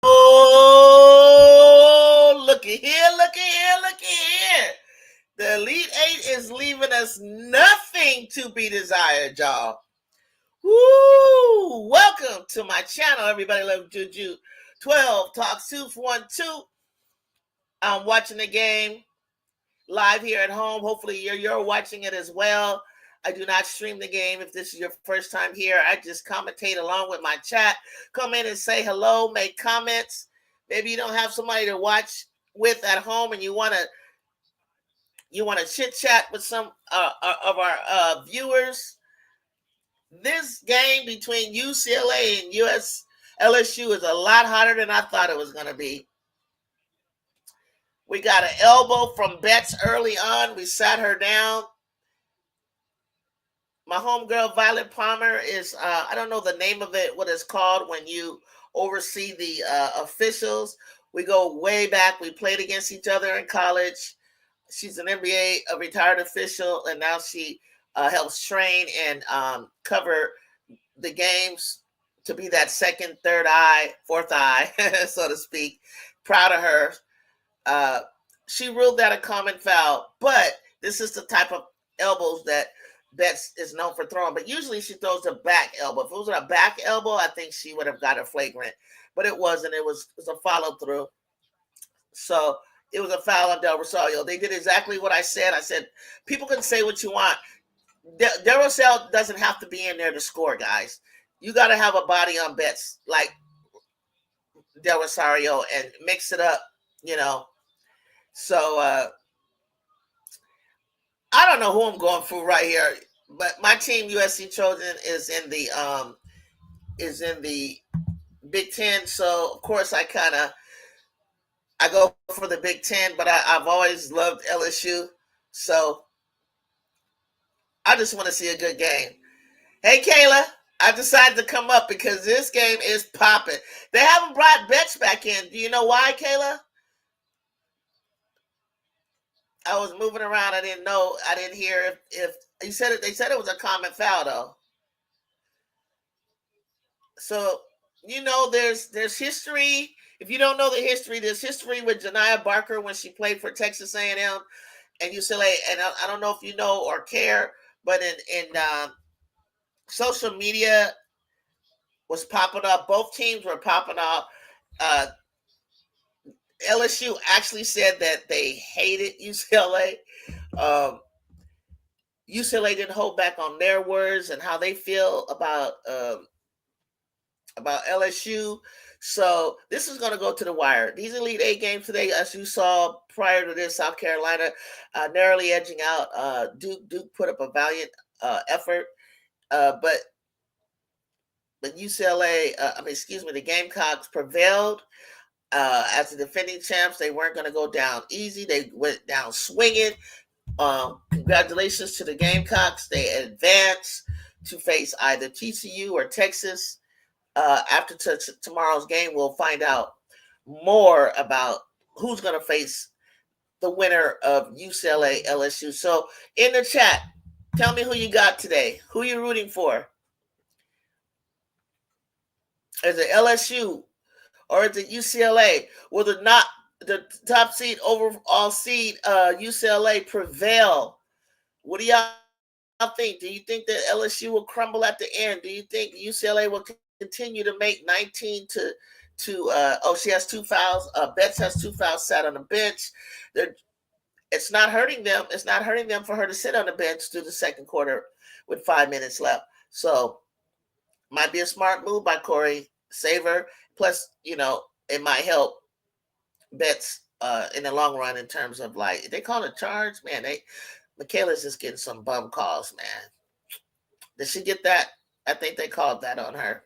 Oh, looky here, looky here, looky here. The Elite Eight is leaving us nothing to be desired, y'all. Woo! Welcome to my channel, everybody. Love Juju 12 Talks 212. I'm watching the game live here at home. Hopefully, you're watching it as well. I do not stream the game. If this is your first time here, I just commentate along with my chat. Come in and say hello, make comments. Maybe you don't have somebody to watch with at home, and you want to chit chat with some of our viewers. This game between UCLA and LSU is a lot hotter than I thought it was going to be. We got an elbow from Betts early on. We sat her down. My homegirl, Violet Palmer, is, I don't know the name of it, what it's called when you oversee the officials. We go way back. We played against each other in college. She's an NBA, a retired official, and now she helps train and cover the games to be that second, third eye, fourth eye, so to speak. Proud of her. She ruled that a common foul, but this is the type of elbows that Betts is known for throwing. But usually she throws a back elbow. If it was a back elbow, I think she would have got a flagrant, but it wasn't. It was a follow through. So it was a foul on Del Rosario. They did exactly what I said. I said, people can say what you want. Del Rosario doesn't have to be in there to score, guys. You got to have a body on Betts like Del Rosario and mix it up, you know. So I don't know who I'm going for right here, but my team, USC Trojan, is in the Big Ten. So of course I go for the Big Ten, but I've always loved LSU. So I just want to see a good game. Hey, Kayla, I decided to come up because this game is popping. They haven't brought Betts back in. Do you know why, Kayla? I was moving around. I didn't know. I didn't hear if you said it. They said it was a common foul, though. So there's history. If you don't know the history, there's history with Janiah Barker when she played for Texas A&M and UCLA. And I don't know if you know or care, but in social media was popping up. Both teams were popping up. LSU actually said that they hated UCLA. UCLA didn't hold back on their words and how they feel about LSU. So this is going to go to the wire. These Elite Eight games today, as you saw prior to this, South Carolina narrowly edging out Duke. Duke put up a valiant effort, but UCLA, the Gamecocks prevailed. As the defending champs, they weren't going to go down easy. They went down swinging. Congratulations to the Gamecocks. They advanced to face either TCU or Texas. After tomorrow's game, we'll find out more about who's going to face the winner of UCLA LSU. So in the chat, tell me who you got today. Who you rooting for? Is it LSU? Or is it UCLA? Will the top seed, overall seed, UCLA prevail? What do y'all think? Do you think that LSU will crumble at the end? Do you think UCLA will continue to make 19 to she has 2 fouls. Betts has 2 fouls sat on the bench. It's not hurting them. It's not hurting them for her to sit on the bench through the second quarter with 5 minutes left. So might be a smart move by Corey. Save her. Plus, it might help bets in the long run in terms of like they call it charge. Man, they Michaela's just getting some bum calls, man. Did she get that? I think they called that on her.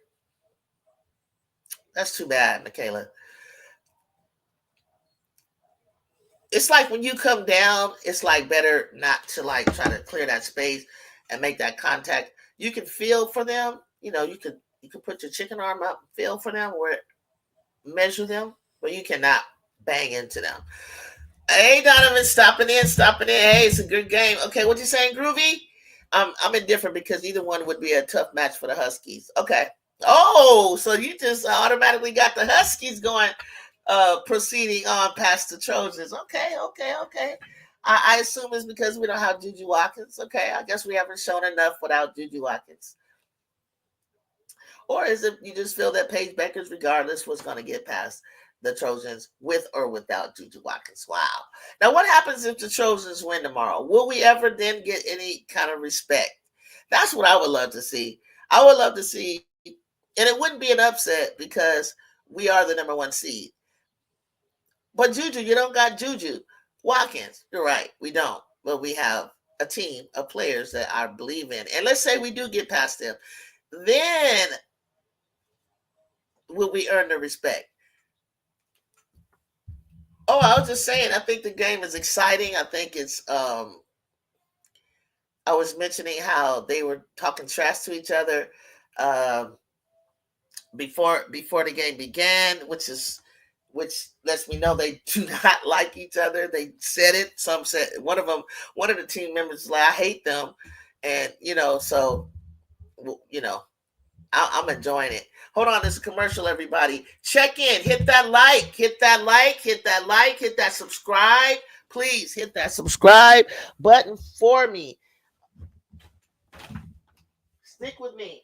That's too bad, Michaela. It's like when you come down, it's like better not to like try to clear that space and make that contact. You can feel for them. You could put your chicken arm up, feel for them, where measure them, but you cannot bang into them. Hey Donovan, stopping in. Hey, it's a good game. Okay, what you saying, Groovy? I'm indifferent because either one would be a tough match for the Huskies. Okay. Oh, so you just automatically got the Huskies going, proceeding on past the Trojans. Okay, okay, okay. I assume it's because we don't have Juju Watkins. Okay, I guess we haven't shown enough without Juju Watkins. Or is it you just feel that Paige Beckers, regardless, was going to get past the Trojans with or without Juju Watkins? Wow. Now, what happens if the Trojans win tomorrow? Will we ever then get any kind of respect? That's what I would love to see. I would love to see, and it wouldn't be an upset because we are the number one seed. But Juju, you don't got Juju Watkins. You're right, we don't. But we have a team of players that I believe in. And let's say we do get past them. Then will we earn the respect? Oh, I was just saying, I think the game is exciting. I think it's I was mentioning how they were talking trash to each other um before the game began, which lets me know they do not like each other. They said it. Some said one of the team members was like, I hate them. And so you know, I'm enjoying it. Hold on, there's a commercial, everybody. Check in, hit that like, hit that like, hit that like, hit that subscribe. Please hit that subscribe button for me. Stick with me.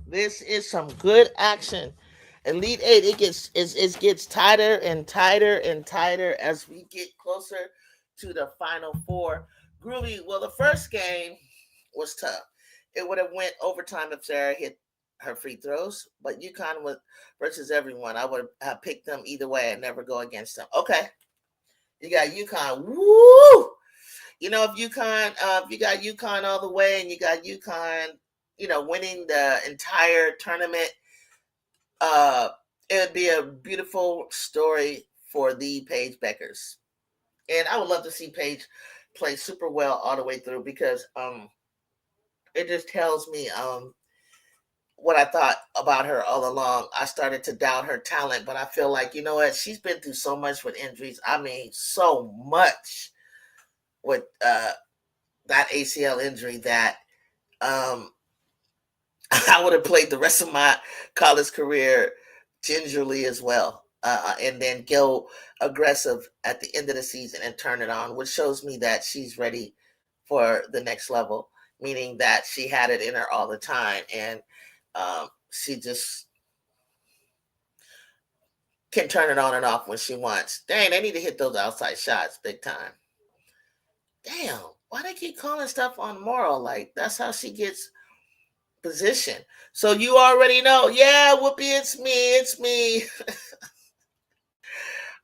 This is some good action. Elite Eight, it gets tighter and tighter and tighter as we get closer to the Final Four. Groovy. Well, the first game was tough. It would have went overtime if Sarah hit her free throws, but UConn was versus everyone. I would have picked them either way and never go against them. Okay, you got UConn. Woo! If you got UConn all the way, and you got UConn, winning the entire tournament, uh, it would be a beautiful story for the Paige Beckers, and I would love to see Paige play super well all the way through because it just tells me what I thought about her all along. I started to doubt her talent, but I feel like you know what, she's been through so much with injuries. I mean, so much with that ACL injury that um, I would have played the rest of my college career gingerly as well, and then go aggressive at the end of the season and turn it on, which shows me that she's ready for the next level, meaning that she had it in her all the time, and she just can turn it on and off when she wants. Dang, they need to hit those outside shots big time. Damn, why they keep calling stuff on Moral? Like that's how she gets position. So you already know. Yeah, Whoopi, it's me. It's me.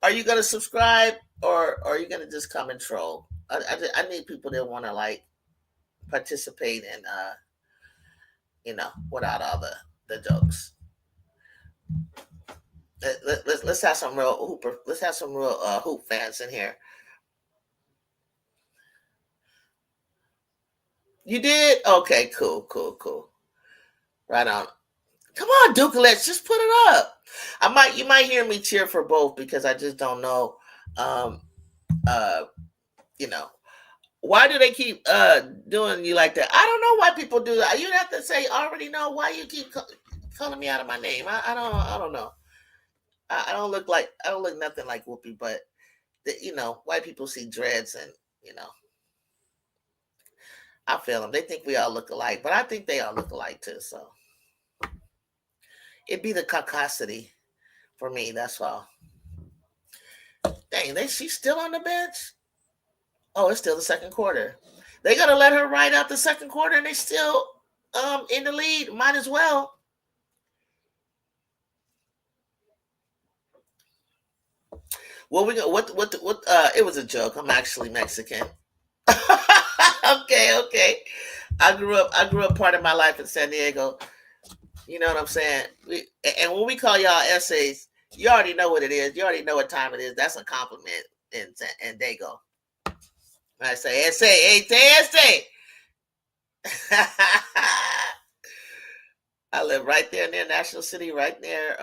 Are you gonna subscribe or are you gonna just come and troll? I need people that want to like participate in, without all the jokes. Let's have some real hooper. Let's have some real hoop fans in here. You did? Okay, cool. Right on. Come on, Duke, just put it up. You might hear me cheer for both because I just don't know. Um, uh, you know, why do they keep doing you like that? I don't know why people do that. You have to say, I already know why you keep calling me out of my name. I don't know. I don't look nothing like Whoopi, but white people see dreads and you know, I feel them. They think we all look alike, but I think they all look alike too. So it'd be the caucasity for me. That's all. Dang, she's still on the bench. Oh, it's still the second quarter. They gotta let her ride out the second quarter, and they still in the lead. Might as well. Well, we go. What? It was a joke. I'm actually Mexican. Okay. I grew up part of my life in San Diego. You know what I'm saying? And when we call y'all essays, you already know what it is. You already know what time it is. That's a compliment in Dago. I say essay, essay. I live right there near National City, right near,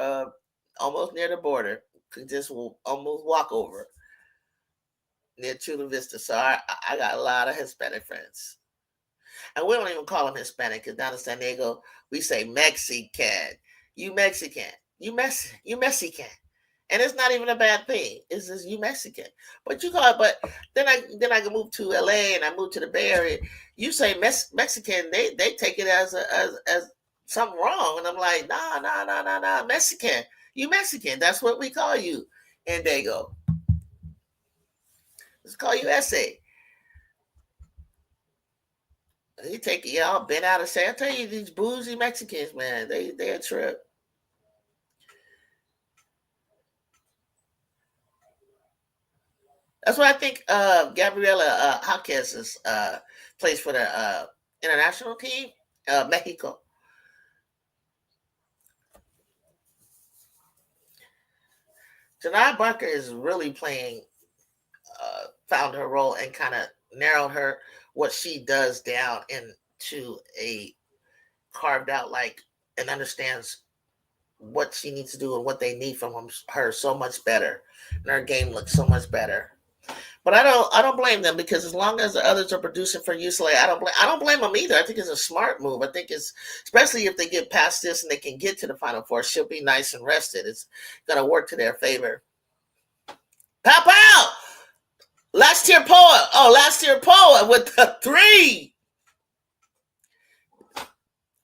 almost near the border. Could just almost walk over near Chula Vista. So I got a lot of Hispanic friends. And we don't even call them Hispanic because down in San Diego, we say Mexican. You Mexican. You Mexican. And it's not even a bad thing. It's just you Mexican. But you call it, but then I can move to LA and I moved to the Bay Area. You say Mexican, they take it as something wrong. And I'm like, nah, Mexican. You Mexican. That's what we call you in Dago. Let's call you essay. They take y'all been out of San. I tell you, these bougie Mexicans, man, they a trip. That's why I think Gabriela Jaquez is plays for the international team, Mexico. Janai Barker is really playing, found her role and kind of narrowed her what she does down into a carved out like and understands what she needs to do and what they need from her so much better. And her game looks so much better. But I don't blame them because as long as the others are producing for UCLA, I don't blame them either. I think it's a smart move. I think it's especially if they get past this and they can get to the Final Four, she'll be nice and rested. It's gonna work to their favor. Pop out! Last year poet with the three.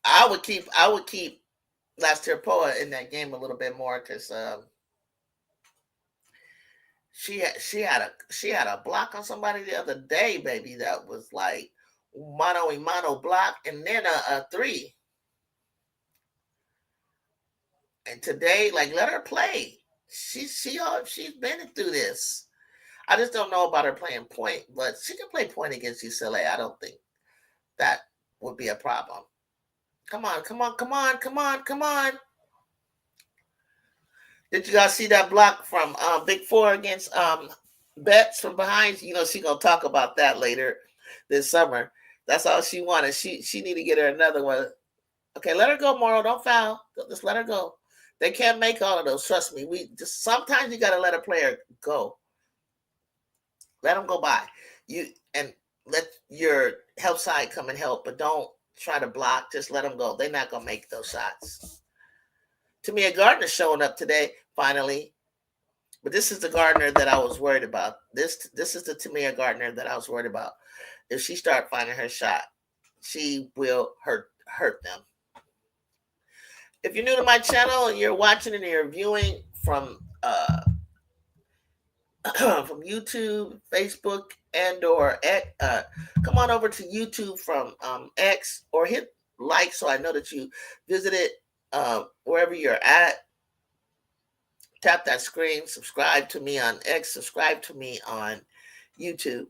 I would keep last year poet in that game a little bit more because she had a block on somebody the other day, baby. That was like mano a mano block, and then a three. And today, like, let her play. She's been through this. I just don't know about her playing point, but she can play point against UCLA. I don't think that would be a problem. Come on. Did you guys see that block from Big Four against Betts from behind? You know she gonna talk about that later this summer. That's all she wanted. She need to get her another one. Okay, let her go, Morrow. Don't foul. Just let her go. They can't make all of those. Trust me. We just sometimes you gotta let a player go. Let them go by. You and let your help side come and help, but don't try to block. Just let them go. They're not gonna make those shots. Tamia Gardner showing up today, finally. But this is the Gardner that I was worried about. This is the Tamia Gardner that I was worried about. If she start finding her shot, she will hurt them. If you're new to my channel and you're watching and you're viewing from from YouTube, Facebook, and or come on over to YouTube from X or hit like so I know that you visited wherever you're at. Tap that screen, subscribe to me on X, subscribe to me on YouTube.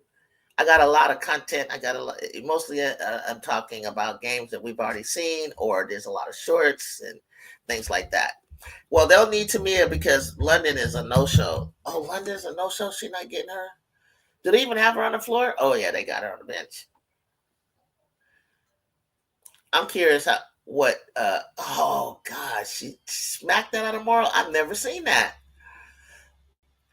I got a lot of content. I got a lot. Mostly, I'm talking about games that we've already seen, or there's a lot of shorts and things like that. Well, they'll need Tamia because London is a no-show. Oh, London's a no-show. She not getting her. Do they even have her on the floor? Oh yeah, they got her on the bench. I'm curious how what. Oh gosh, she smacked that out of Morrow. I've never seen that.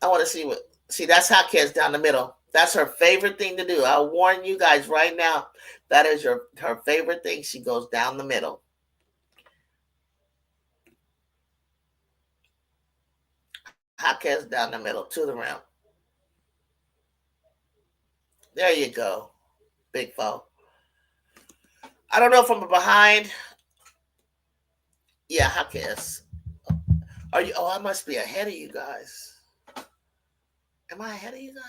I want to see what. See, that's how kids down the middle. That's her favorite thing to do. I'll warn you guys right now. That is her favorite thing. She goes down the middle. Hotcats down the middle to the rim. There you go, big foe. I don't know from behind. Yeah, Hotcats. Are you? Oh, I must be ahead of you guys. Am I ahead of you guys?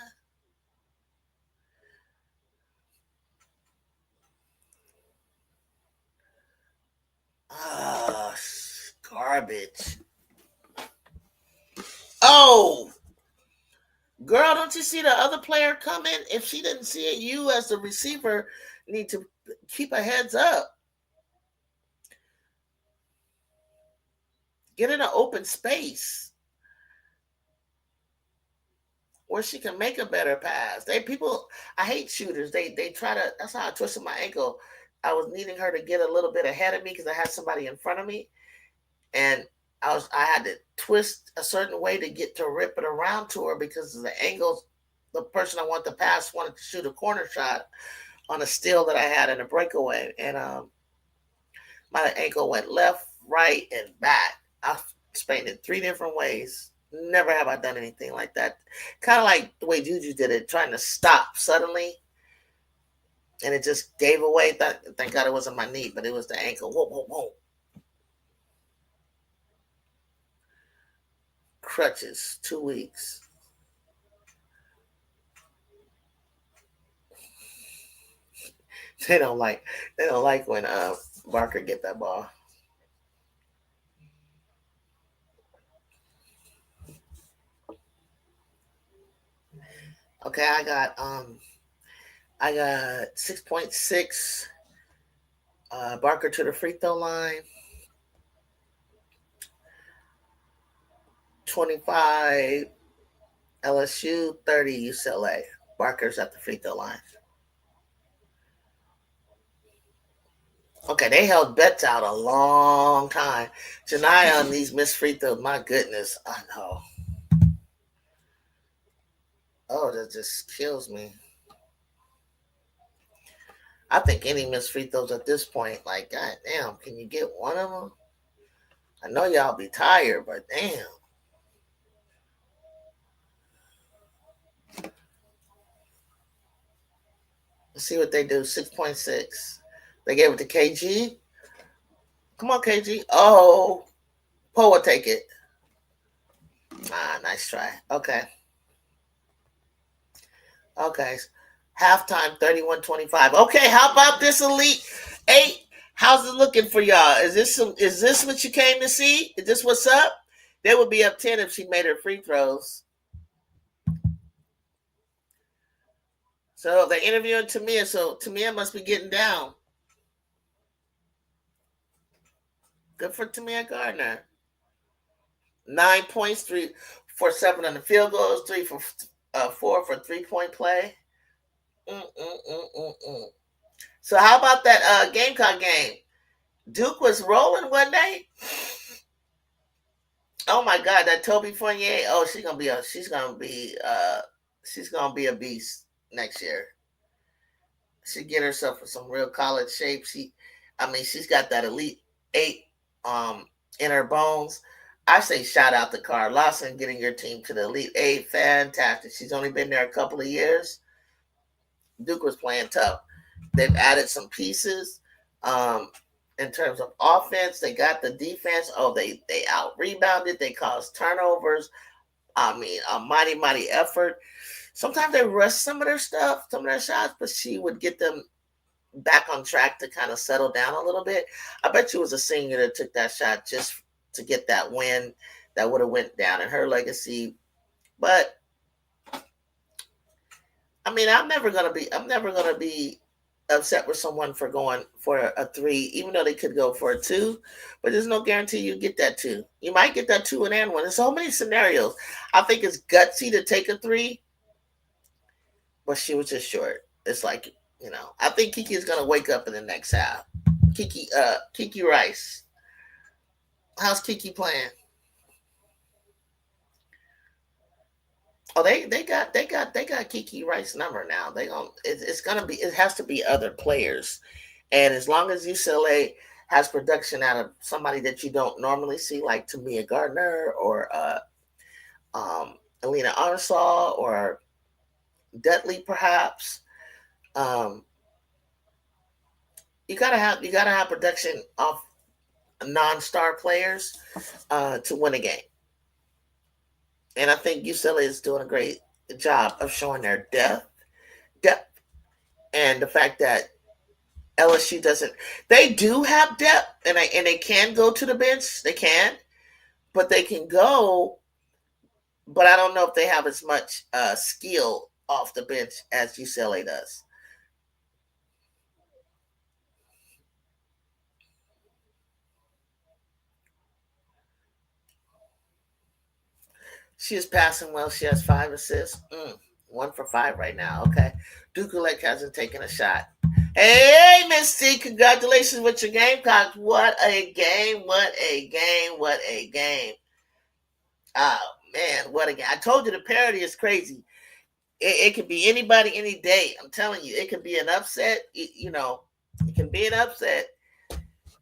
Ah, garbage. Oh, girl, don't you see the other player coming? If she didn't see it, you as the receiver need to keep a heads up. Get in an open space where she can make a better pass. They people, I hate shooters. They try to. That's how I twisted my ankle. I was needing her to get a little bit ahead of me because I had somebody in front of me, and I had to twist a certain way to get to rip it around to her because of the angles. The person I want to pass wanted to shoot a corner shot on a steal that I had in a breakaway, and my ankle went left, right, and back. I sprained it 3 different ways. Never have I done anything like that. Kind of like the way Juju did it, trying to stop suddenly, and it just gave away. Thank God it wasn't my knee, but it was the ankle. Whoa, whoa, whoa. Crutches, 2 weeks. They don't like. They don't like when Barker get that ball. Okay, I got 6.6. Barker to the free throw line. 25 LSU, 30 UCLA. Barker's at the free throw line. Okay, they held bets out a long time. Janai on these missed free throws, my goodness, I know. Oh, that just kills me. I think any missed free throws at this point, like, god damn, can you get one of them? I know y'all be tired, but damn. Let's see what they do. 6.6. They gave it to KG. Come on, KG. Oh, Poe will take it. Ah, nice try. Okay. Okay. Halftime 31-25. Okay, how about this Elite Eight? How's it looking for y'all? Is this what you came to see? Is this what's up? They would be up 10 if she made her free throws. So they're interviewing Tamia, so Tamia must be getting down. Good for Tamia Gardner. 9 points, 3 for 7 on the field goals, 4 for 3-point play. Mm-mm-mm-mm-mm. So how about that Gamecock game? Duke was rolling one day. Oh my God, that Toby Fournier. Oh, she's gonna be a beast next year. She get herself in some real college shape. She's got that elite eight in her bones. I say shout out to Carl Lawson getting your team to the elite eight. Fantastic. She's only been there a couple of years. Duke was playing tough. They've added some pieces. In terms of offense, they got the defense. Oh, they out rebounded. They caused turnovers. A mighty effort. Sometimes they rush some of their stuff, some of their shots, but she would get them back on track to kind of settle down a little bit. I bet you it was a senior that took that shot just to get that win that would have went down in her legacy. But I mean, I'm never gonna be upset with someone for going for a three, even though they could go for a two. But there's no guarantee you get that two. You might get that two and one. There's so many scenarios. I think it's gutsy to take a three, but she was just short. It's like, I think Kiki is gonna wake up in the next half. Kiki Rice. How's Kiki playing? Oh, they got Kiki Rice number now. It's gonna be, it has to be other players, and as long as UCLA has production out of somebody that you don't normally see, like Tamia Gardner or Alina Arsaw or Dudley, perhaps, um, you gotta have production off non-star players to win a game, and I think UCLA is doing a great job of showing their depth, and the fact that LSU doesn't. They do have depth, and they can go to the bench. They can, but they can go. But I don't know if they have as much skill off the bench as UCLA does. She is passing well. She has 5 assists. 1 for 5 right now. Okay, Dukulek hasn't taken a shot. Hey, Miss T, congratulations with your Gamecocks. What a game! What a game! What a game! Oh man, what a game! I told you the parity is crazy. It could be anybody, any day. I'm telling you, it could be an upset. It can be an upset.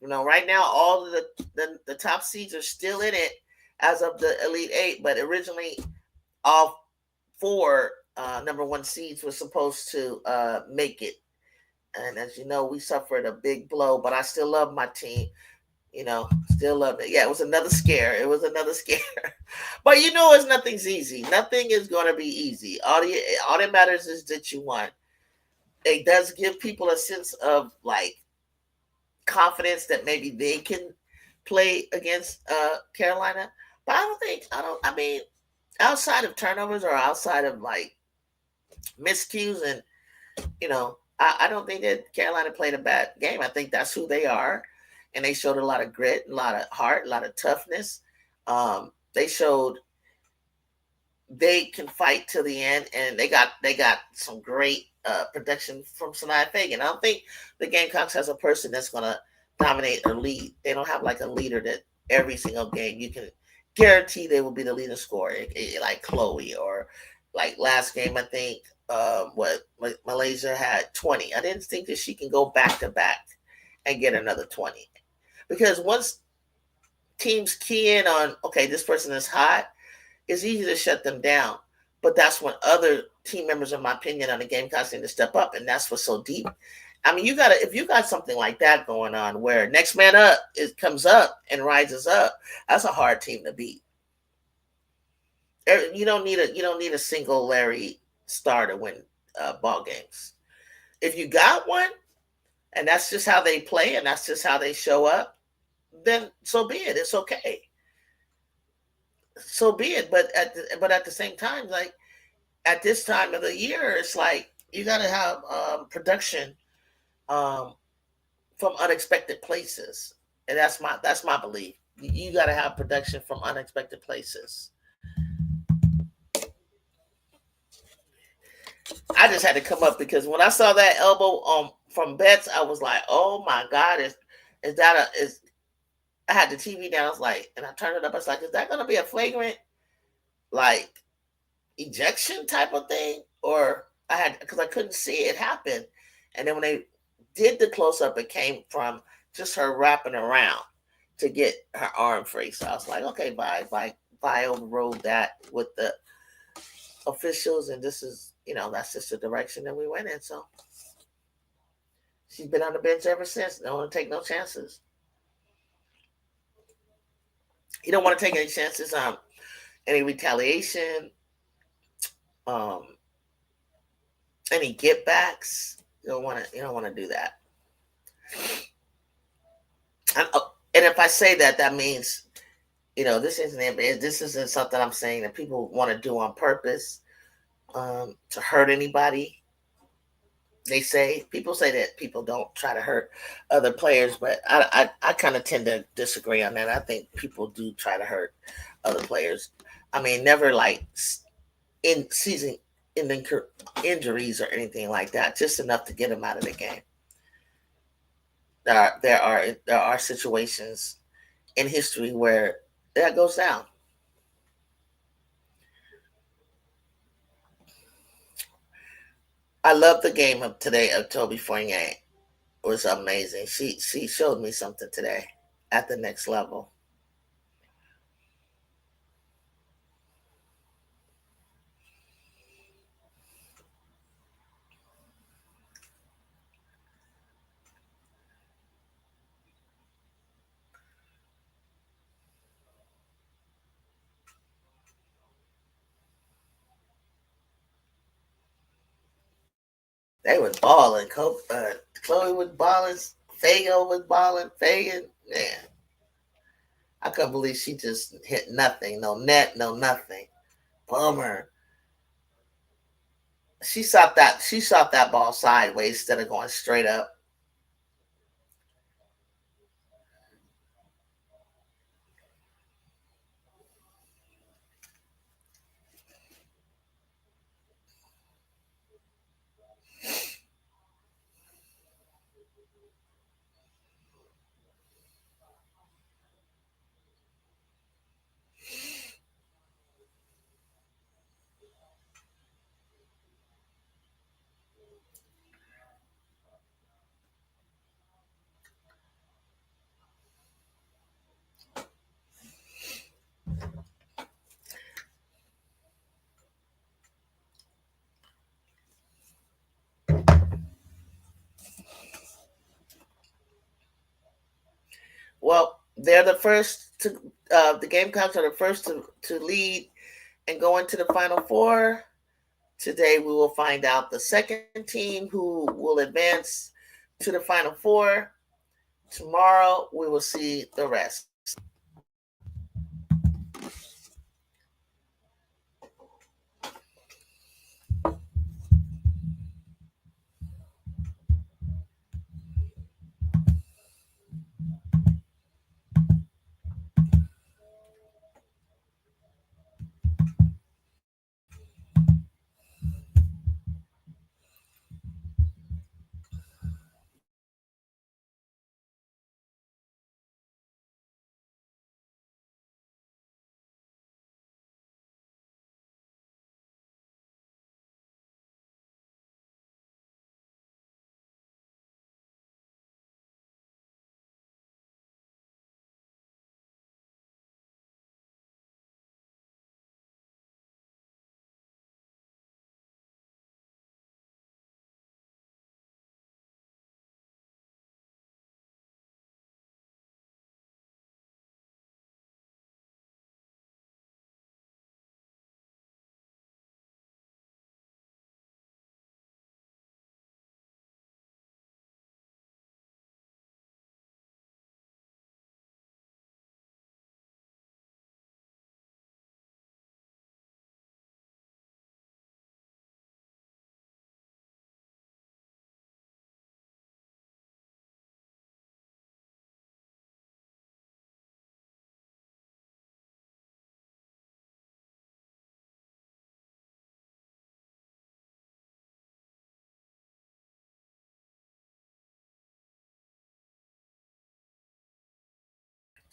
Right now, all of the top seeds are still in it as of the Elite Eight, but originally, all four number one seeds were supposed to make it. And as you know, we suffered a big blow, but I still love my team. Still love it. Yeah, it was another scare. It was another scare. But it's nothing's easy. Nothing is going to be easy. All that matters is that you won. It does give people a sense of like confidence that maybe they can play against Carolina. But I mean, outside of turnovers or outside of like miscues and I don't think that Carolina played a bad game. I think that's who they are, and they showed a lot of grit, a lot of heart, a lot of toughness. They showed they can fight to the end, and they got some great production from Sanaya Fagan. I don't think the Gamecocks has a person that's going to dominate or lead. They don't have like a leader that every single game you can guarantee they will be the leading scorer, like Chloe, or like last game I think what Malaysia had 20. I didn't think that she can go back to back and get another 20, because once teams key in on, okay, this person is hot, it's easy to shut them down. But that's when other team members, in my opinion, on the Gamecocks need to step up, and that's what's so deep. I mean, if you got something like that going on, where next man up comes up and rises up, that's a hard team to beat. You don't need a single Larry star to win ball games. If you got one, and that's just how they play, and that's just how they show up, then so be it. It's okay. So be it. But at the same time, like at this time of the year, it's like you got to have production um, from unexpected places, and that's my belief. You got to have production from unexpected places. I just had to come up because when I saw that elbow from Betts, I was like, "Oh my God, is that a is?" I had the TV down. I was like, and I turned it up. I was like, "Is that going to be a flagrant like ejection type of thing?" Or I had, because I couldn't see it happen, and then when they did the close up, it came from just her wrapping around to get her arm free. So I was like, "Okay, bye, overrode that with the officials, and this is, that's just the direction that we went in." So she's been on the bench ever since. Don't want to take no chances. You don't want to take any chances on any retaliation, um, any get backs. You don't want to do that. And if I say that, that means this isn't something I'm saying that people want to do on purpose. to hurt anybody. People say that people don't try to hurt other players, but I kind of tend to disagree on that. I think people do try to hurt other players. I mean, never like in season ending injuries or anything like that. Just enough to get them out of the game. There are situations in history where that goes down. I love the game of today of Toby Fournier. It was amazing. She showed me something today at the next level. They was balling. Chloe was balling. Fago was balling. Fagan, man, I couldn't believe she just hit nothing. No net, no nothing. Bummer. She shot that ball sideways instead of going straight up. Well, they're the first to. The Gamecocks are the first to lead and go into the Final Four. Today, we will find out the second team who will advance to the Final Four. Tomorrow, we will see the rest.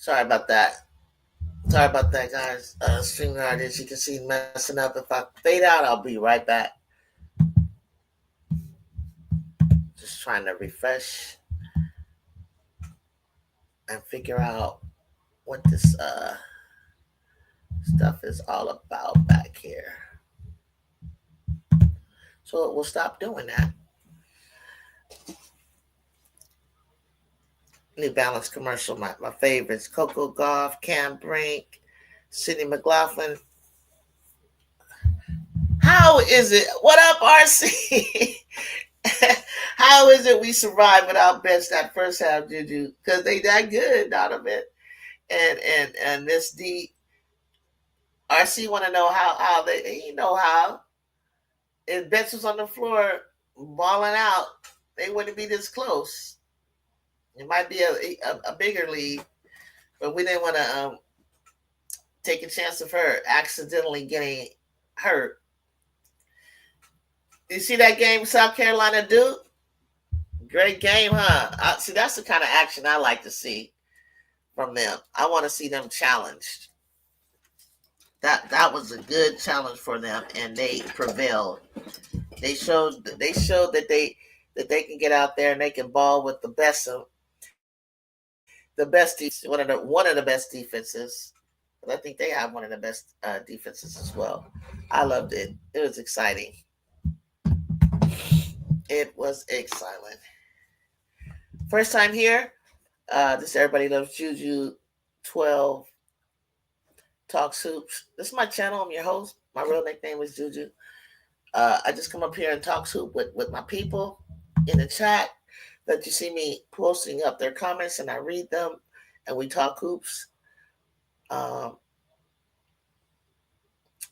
Sorry about that. Sorry about that, guys. StreamYard, as you can see, messing up. If I fade out, I'll be right back. Just trying to refresh and figure out what this stuff is all about back here. So we'll stop doing that. New Balance commercial, my favorites. Coco Golf, Cam Brink, Sidney McLaughlin. How is it? What up, RC? How is it we survived without bench that first half, Juju? Because they that good, Donovan. And Miss D. RC want to know how they, you know how. if Betts was on the floor balling out, they wouldn't be this close. It might be a bigger lead, but we didn't want to take a chance of her accidentally getting hurt. You see that game, South Carolina Duke? Great game, huh? See, that's the kind of action I like to see from them. I want to see them challenged. That was a good challenge for them, and they prevailed. They showed that they can get out there and they can ball with the best one of the best defenses. But I think they have one of the best defenses as well. I loved it. It was exciting. It was exciting. First time here. This Everybody Loves Juju 12 Talks Hoops. This is my channel. I'm your host. My real nickname is Juju. I just come up here and talk hoop with my people in the chat. That you see me posting up their comments and I read them and we talk hoops. I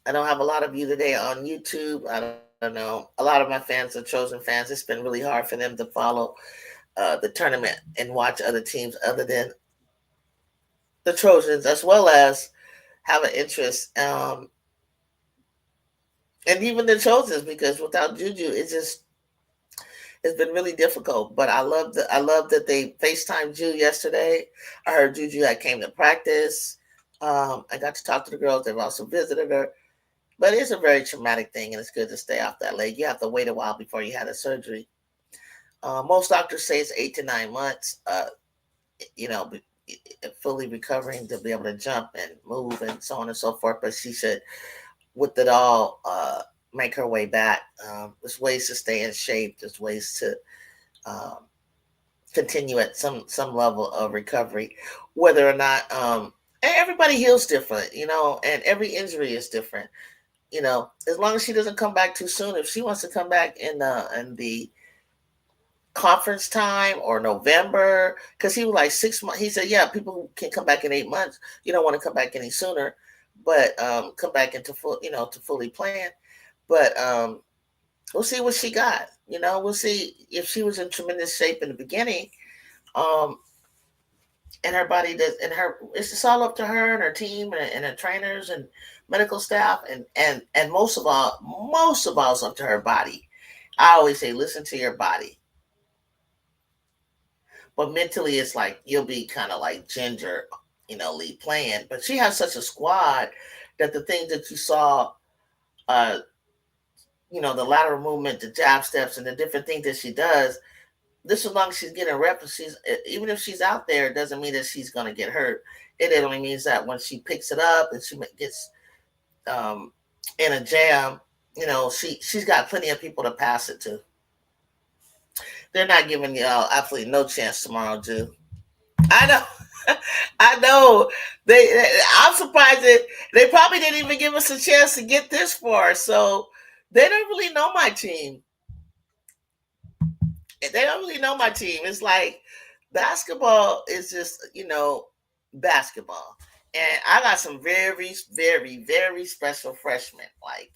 don't have a lot of you today on YouTube. I don't know. A lot of my fans are chosen fans. It's been really hard for them to follow the tournament and watch other teams other than the Trojans, as well as have an interest. And even the Trojans, because without Juju, it's been really difficult. But I love that they FaceTimed Ju yesterday. I heard Juju I came to practice. I got to talk to the girls. They've also visited her. But it's a very traumatic thing, and it's good to stay off that leg. You have to wait a while before you had a surgery. Most doctors say it's 8 to 9 months. You know, fully recovering to be able to jump and move and so on and so forth. But she said, with it all, make her way back. There's ways to stay in shape. There's ways to continue at some level of recovery, whether or not everybody heals different, and every injury is different. As long as she doesn't come back too soon. If she wants to come back in the conference time or November, because he was like 6 months. He said, yeah, people can come back in 8 months. You don't want to come back any sooner, but come back into full, to fully plan. But we'll see what she got. We'll see if she was in tremendous shape in the beginning. And her body does, and it's just all up to her and her team and her trainers and medical staff, and most of all, it's up to her body. I always say, listen to your body. But mentally, it's like you'll be kind of like Ginger, lead playing. But she has such a squad that the things that you saw, the lateral movement, the jab steps, and the different things that she does. This, as long as she's getting reps, even if she's out there, it doesn't mean that she's going to get hurt. It only means that when she picks it up and she gets in a jam, she's got plenty of people to pass it to. They're not giving y'all absolutely no chance tomorrow, Jew. I know. I know. I'm surprised that they probably didn't even give us a chance to get this far. So they don't really know my team. They don't really know my team. It's like basketball is just, basketball. And I got some very, very, very special freshmen. Like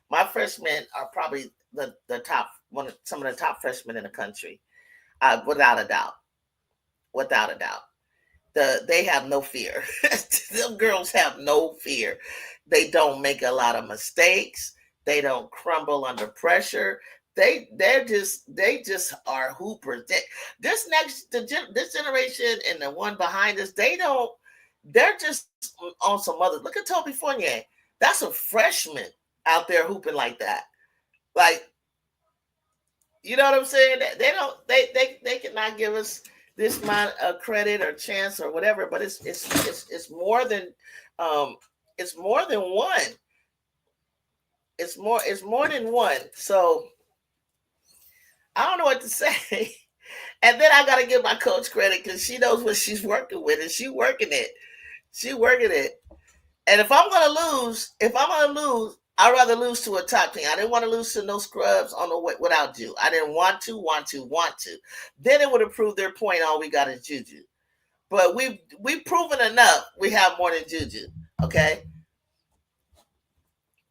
my freshmen are probably the top some of the top freshmen in the country, without a doubt. Without a doubt. They have no fear. Them girls have no fear. They don't make a lot of mistakes. They don't crumble under pressure. They just are hoopers. This generation and the one behind us, they're just on some other. Look at Toby Fournier. That's a freshman out there hooping like that. Like, you know what I'm saying? They cannot give us this amount of credit or chance or whatever, but it's more than it's more than one. It's more than one. So I don't know what to say. And then I gotta give my coach credit because she knows what she's working with, and she's working it. And if I'm gonna lose, I'd rather lose to a top team. I didn't want to lose to no scrubs on the way without you. I didn't want to. Then it would have proved their point. All we got is Juju. But we've proven enough. We have more than Juju. Okay.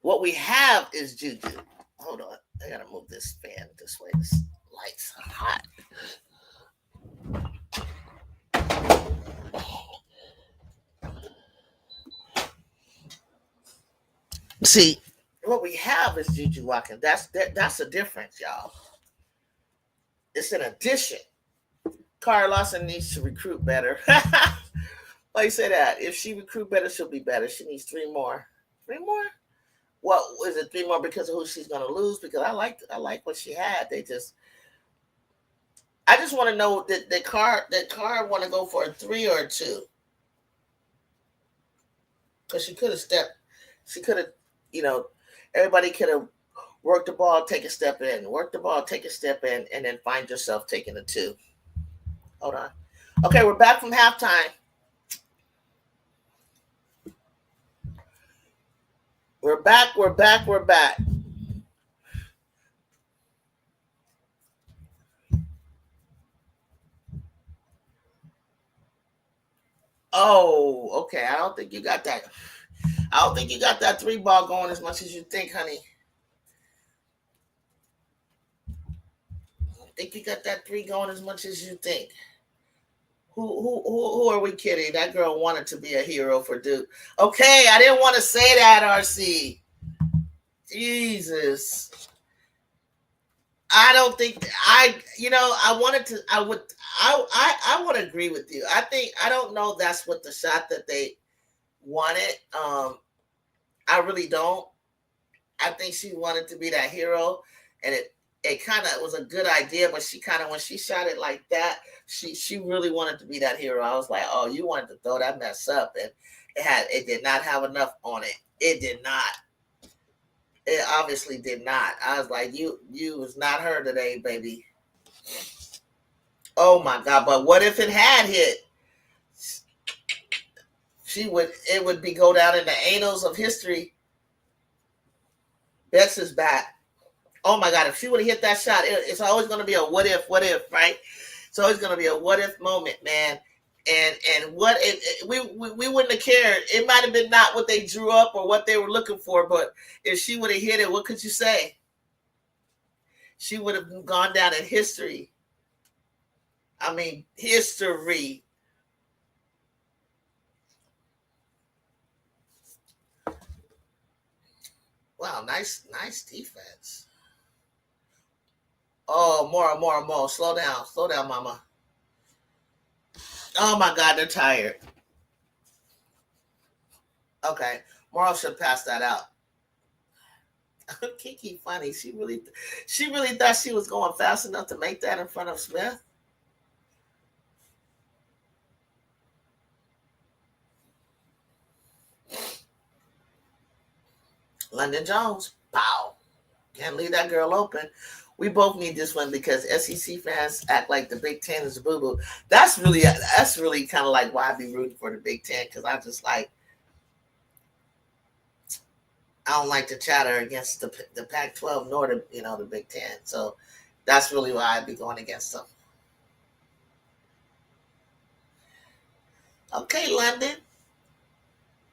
What we have is Juju. Hold on. I gotta move this fan this way. This light's hot. See, what we have is Juju Watkins. That's the difference, y'all. It's an addition. Kara Lawson needs to recruit better. Why you say that? If she recruit better, she'll be better. She needs three more. Three more? What is it? Three more because of who she's gonna lose? Because I like what she had. I just want to know that Car want to go for a 3 or a 2 because she could have stepped. She could have, you know, everybody could have worked the ball, take a step in, work the ball, take a step in, and then find yourself taking a 2. Hold on. Okay, we're back from halftime. We're back. We're back. We're back. Oh, okay. I don't think you got that. I don't think you got that 3 ball going as much as you think, honey. I don't think you got that 3 going as much as you think. Who are we kidding? That girl wanted to be a hero for Duke. Okay, I didn't want to say that, RC. Jesus. I don't think I wanted to I would agree with you. I don't know that's what the shot that they wanted. I really don't. I think she wanted to be that hero, and it kind of was a good idea, but she kind of when she shot it like that, she really wanted to be that hero. I was like, oh, you wanted to throw that mess up, and it did not have enough on it. It did not. It obviously did not. I was like, you was not her today, baby. Oh my god! But what if it had hit? It would be go down in the annals of history. Bex is back. Oh my god! If she would have hit that shot, it's always going to be a what if, right? It's always going to be a what if moment, man. And what if we wouldn't have cared. It might have been not what they drew up or what they were looking for, but if she would have hit it, what could you say? She would have gone down in history. I mean, history. Wow, nice defense. Oh, more. Slow down, mama. Oh my God, they're tired. Okay, Morrow should pass that out. Kiki, funny. She really thought she was going fast enough to make that in front of Smith. London Jones, pow. Can't leave that girl open. We both need this one because SEC fans act like the Big Ten is a boo boo. That's really kind of like why I be rooting for the Big Ten because I just like I don't like to chatter against the Pac-12 nor the Big Ten. So that's really why I'd be going against them. Okay, London.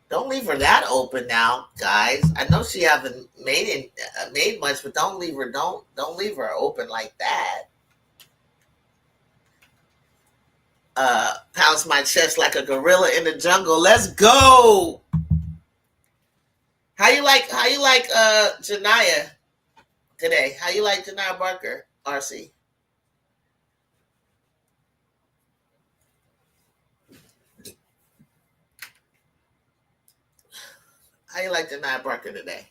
Don't leave her that open now, guys. I know she haven't made much, but don't leave her open like that. Pounce my chest like a gorilla in the jungle. Let's go. How you like Janiyah today? How you like Janiyah Barker, RC? How you like Janiyah Barker today?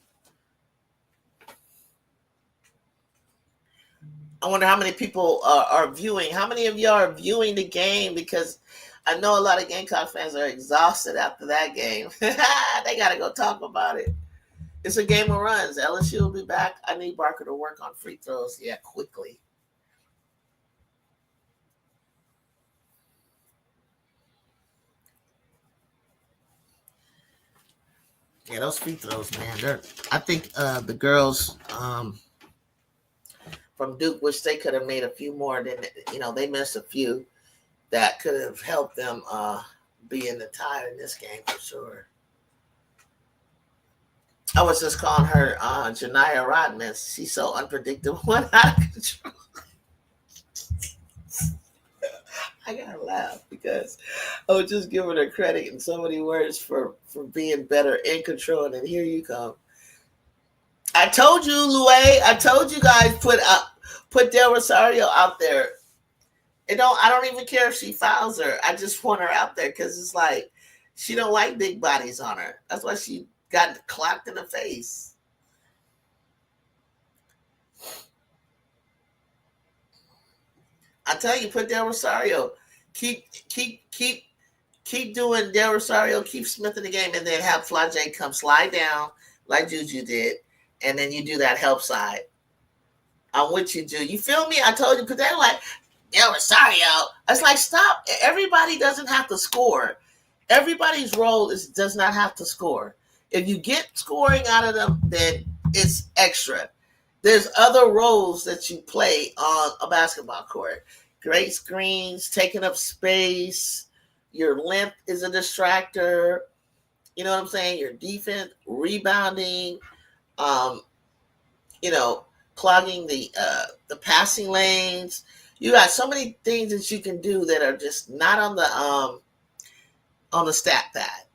I wonder how many people are viewing. How many of y'all are viewing the game? Because I know a lot of Gamecock fans are exhausted after that game. They got to go talk about it. It's a game of runs. LSU will be back. I need Barker to work on free throws. Yeah, quickly. Yeah, those free throws, man. I think the girls from Duke wish they could have made a few more. Than they missed a few that could have helped them be in the tie in this game for sure. I was just calling her Janiyah Rodman. She's so unpredictable and out of control. I gotta laugh because I was just giving her credit in so many words for being better in control, and then here you come. I told you, Lue. I told you guys put Del Rosario out there. I don't even care if she fouls her. I just want her out there because it's like she don't like big bodies on her. That's why she got clocked in the face. I tell you, put Del Rosario. Keep keep keep keep doing Del Rosario. Keep Smith in the game, and then have Flage come slide down like Juju did, and then you do that help side. I'm with you, Juju. You feel me? I told you, because they're like Del Rosario. I was like, stop. Everybody doesn't have to score. Everybody's role does not have to score. If you get scoring out of them, then it's extra. There's other roles that you play on a basketball court. Great screens, taking up space. Your length is a distractor. You know what I'm saying? Your defense, rebounding, um, you know, clogging the passing lanes. You got so many things that you can do that are just not on the stat pad.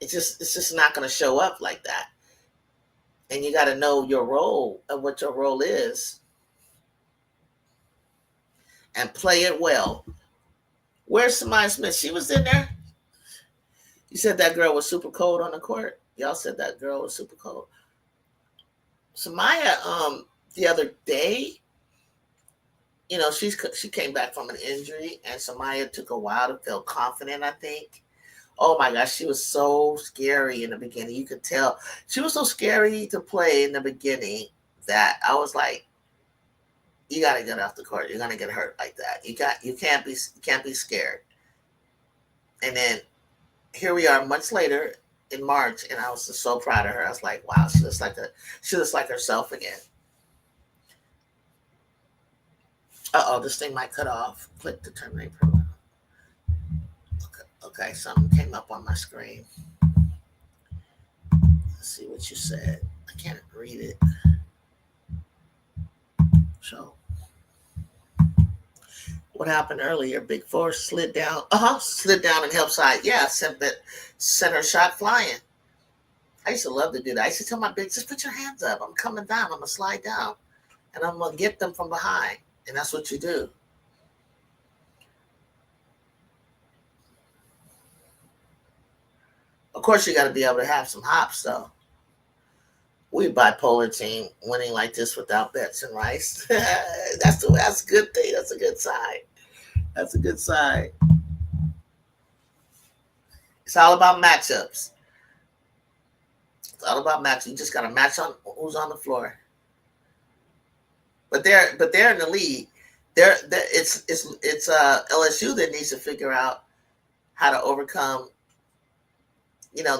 It's just not going to show up like that. And you got to know your role and what your role is, and play it well. Where's Samaya Smith? She was in there. You said that girl was super cold on the court. Y'all said that girl was super cold. Samaya, the other day, she came back from an injury, and Samaya took a while to feel confident, I think. Oh my gosh, she was so scary in the beginning. You could tell she was so scary to play in the beginning that I was like, you got to get off the court. You're gonna get hurt like that. You can't be scared. And then here we are months later in March, and I was just so proud of her. I was like, wow, she looks like herself again. This thing might cut off. Click to terminate program. Okay, something came up on my screen. Let's see what you said. I can't read it. So, what happened earlier? Big Four slid down. Slid down and help side. Yeah, sent her shot flying. I used to love to do that. I used to tell my big, just put your hands up. I'm coming down. I'm gonna slide down, and I'm gonna get them from behind. And that's what you do. Of course, you got to be able to have some hops, though. We bipolar team winning like this without bets and rice. That's a good thing. That's a good sign. That's a good sign. It's all about matchups. It's all about matchups. You just got to match on who's on the floor. But they're in the lead. It's LSU that needs to figure out how to overcome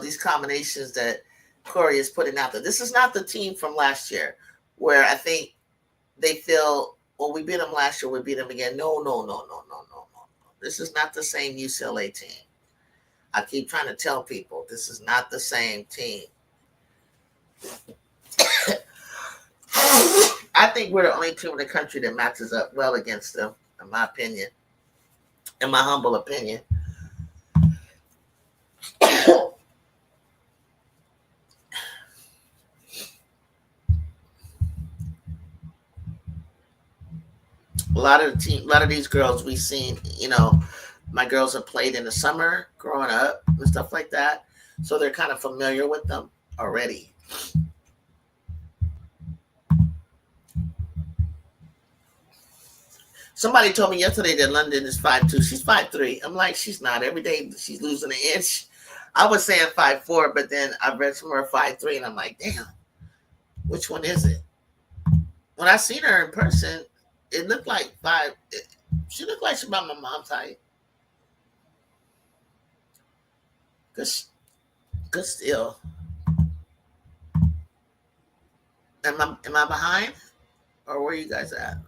these combinations that Corey is putting out there. This is not the team from last year where I think they feel, well, we beat them last year, we beat them again. No, no, no, no, no, no, no. This is not the same UCLA team. I keep trying to tell people this is not the same team. I think we're the only team in the country that matches up well against them, in my opinion. In my humble opinion. A lot of these girls we've seen, my girls have played in the summer growing up and stuff like that. So they're kind of familiar with them already. Somebody told me yesterday that London is 5'2". She's 5'3". I'm like, she's not. Every day she's losing an inch. I was saying 5'4", but then I read somewhere 5'3", and I'm like, damn, which one is it? When I seen her in person, it looked like she looked like she's about my mom's height. Good still. Am I behind? Or where you guys at?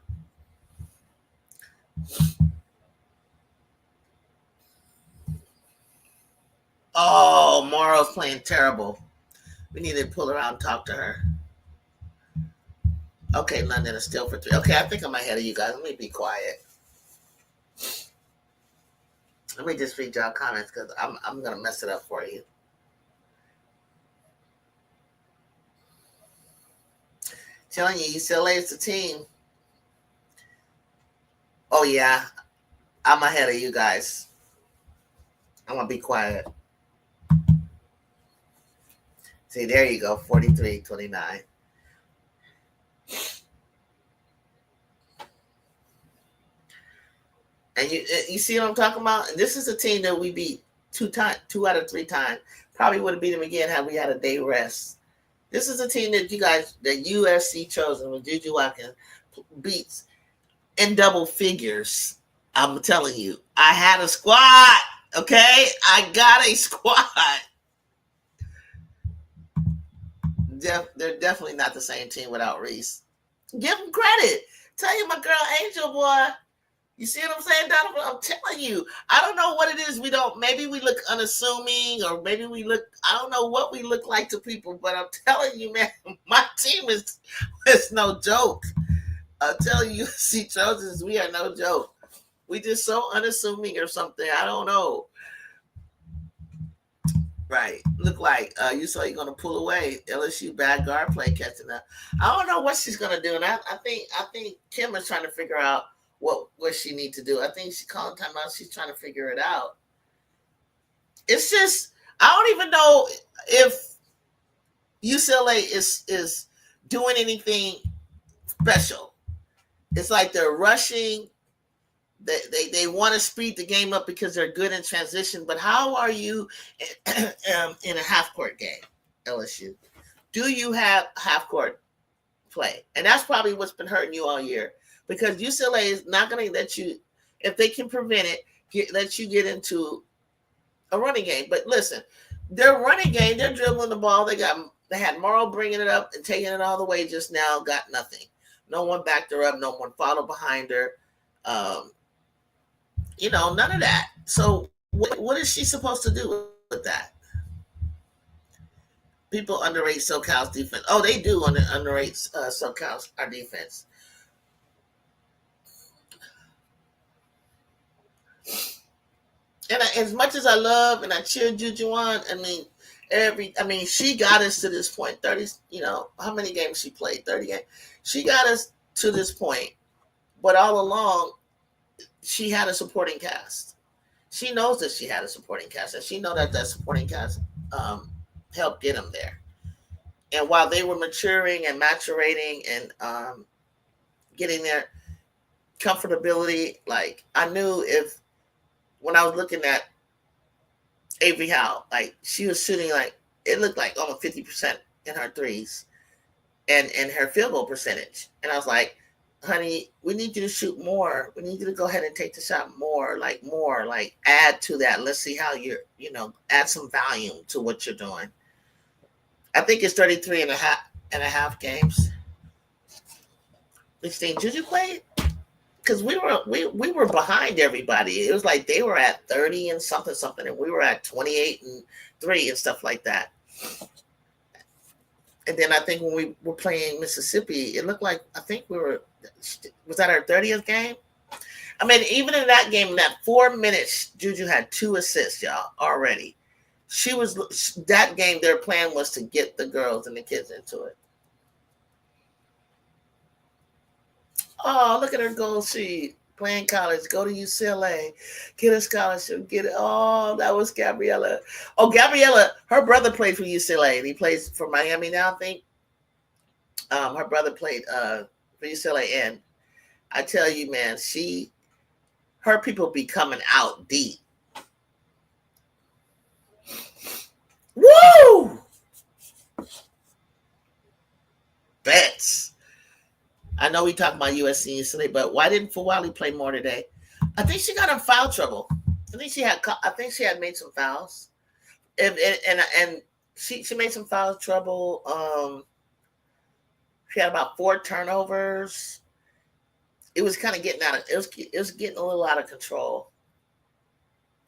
Oh, Morrow's playing terrible. We need to pull her out and talk to her. Okay, London is still for 3. Okay, I think I'm ahead of you guys. Let me be quiet. Let me just read y'all comments because I'm gonna mess it up for you. Telling you, UCLA is the team. Oh yeah, I'm ahead of you guys. I'm gonna be quiet. See, there you go, 43-29. And you see what I'm talking about? And this is a team that we beat 2 out of 3 times. Probably would have beat them again had we had a day rest. This is a team that you guys, that USC chosen with Juju Watkins beats in double figures. I'm telling you, I had a squad. Okay, I got a squad. They're definitely not the same team without Reese. Give them credit. Tell you, my girl Angel, boy. You see what I'm saying, Donovan? I'm telling you. I don't know what it is. We don't. Maybe we look unassuming, or maybe we look. I don't know what we look like to people, but I'm telling you, man, my team is no joke. I'm telling you, see, Trojans, we are no joke. We just so unassuming or something. I don't know. Right. Look like you saw you're gonna pull away. LSU bad guard play catching up. I don't know what she's gonna do. And I think Kim is trying to figure out what she needs to do. I think she called time out. She's trying to figure it out. It's just I don't even know if UCLA is doing anything special. It's like they're rushing. They want to speed the game up because they're good in transition. But how are you in a half court game, LSU? Do you have half court play? And that's probably what's been hurting you all year because UCLA is not going to let you, if they can prevent it, let you get into a running game. But listen, their running game, they're dribbling the ball. They had Morrow bringing it up and taking it all the way just now, got nothing. No one backed her up. No one followed behind her. None of that. So what is she supposed to do with that? People underrate SoCal's defense. Oh, they do underrate SoCal's our defense. And as much as I love and I cheer Juju on, she got us to this point. 30, how many games she played? 30 games. She got us to this point, but all along, she had a supporting cast. She knows that she had a supporting cast, and she knows that supporting cast helped get them there. And while they were maturing and maturating and getting their comfortability, like I knew if when I was looking at Avery Howe, like she was shooting like it looked like almost 50% in her threes and her field goal percentage. And I was like, honey, we need you to shoot more. We need you to go ahead and take the shot more, like add to that. Let's see how add some volume to what you're doing. I think it's 33 and a half games. 16. Juju played? Because we were behind everybody. It was like they were at 30 and something, and we were at 28 and 3 and stuff like that. And then I think when we were playing Mississippi, it looked like was that our 30th game? I mean, even in that game, in that 4 minutes, Juju had 2 assists, y'all, already. That game, their plan was to get the girls and the kids into it. Oh, look at her goal sheet. Playing college, go to UCLA, get a scholarship, get it. Oh, that was Gabriella. Oh, Gabriella, her brother played for UCLA, and he plays for Miami now, I think. Her brother played for UCLA, and I tell you, man, her people be coming out deep. Woo! Bets. I know we talked about USC yesterday, but why didn't Fawali play more today? I think she got in foul trouble. I think she had made some fouls, and she made some foul trouble. She had about 4 turnovers. It was kind of getting it was getting a little out of control.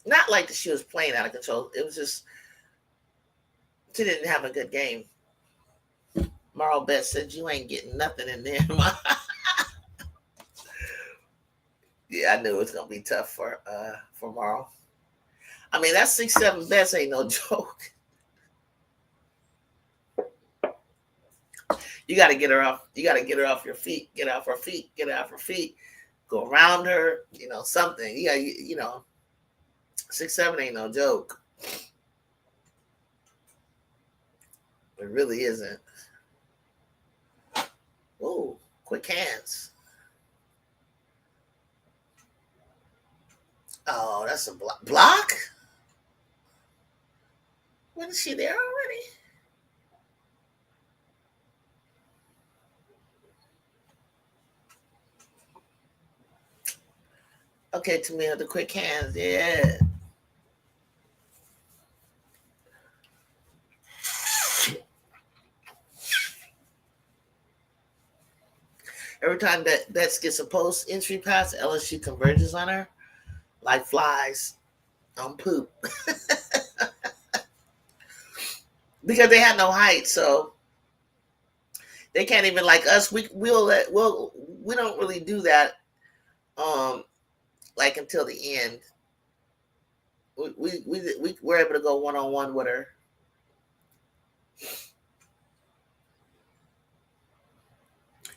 Not like that she was playing out of control. It was just she didn't have a good game. Marl Best said you ain't getting nothing in there. Yeah, I knew it was gonna be tough for Marl. I mean that 6'7" Best ain't no joke. You got to get her off. You got to get her off your feet. Get off her feet. Get off her feet. Go around her. You know something. Yeah, you know 6'7" ain't no joke. It really isn't. Ooh, quick hands. Oh, that's a block. When is she there already? Okay, Tamina, the quick hands. Yeah. Every time that Betts gets a post entry pass, LSU converges on her like flies on poop because they have no height, so they can't even like us. We don't really do that. Like until the end, we were able to go 1-on-1 with her.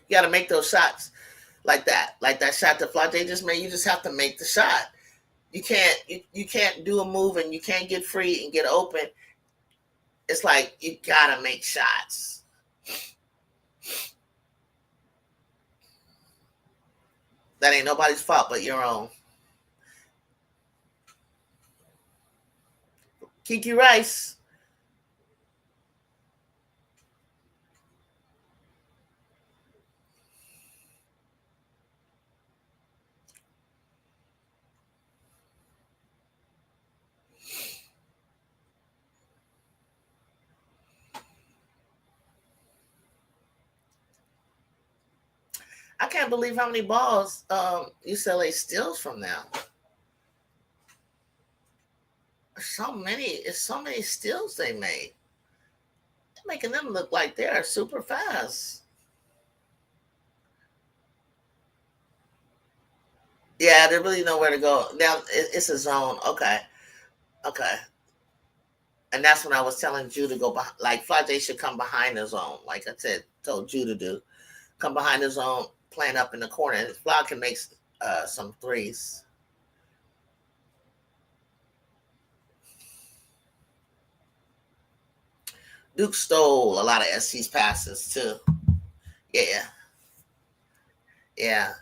You got to make those shots like that shot that Flau'jae just made. You just have to make the shot. You can't do a move and you can't get free and get open. It's like you gotta make shots. That ain't nobody's fault but your own. Kiki Rice. I can't believe how many balls UCLA steals from them. It's so many steals they made. They're making them look like they are super fast. Yeah, they really know where to go. Now it's a zone. Okay. Okay. And that's when I was telling Drew to go behind. Like Flau'jae should come behind the zone. Like I said, told Drew to do. Come behind the zone, playing up in the corner. And Flau can make some threes. Duke stole a lot of SC's passes too. Yeah, yeah.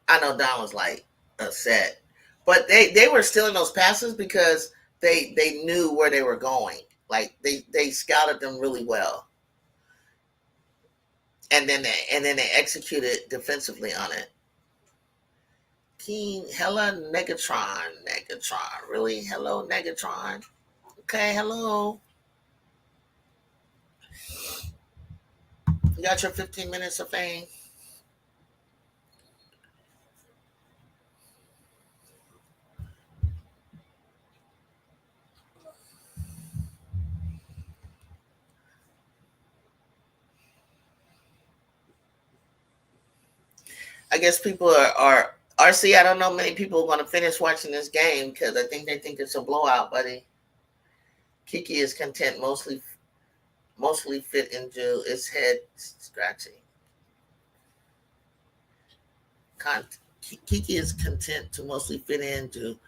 I know Don was like upset, but they were stealing those passes because they knew where they were going. Like they scouted them really well, and then they executed defensively on it. Keen, Hella Negatron, really? Hello, Negatron. Okay, hello. You got your 15 minutes of fame. I guess people are RC. I don't know many people are going to finish watching this game because I think they think it's a blowout, buddy. Kiki is content, mostly fit into its head scratching. Kiki is content to mostly fit into.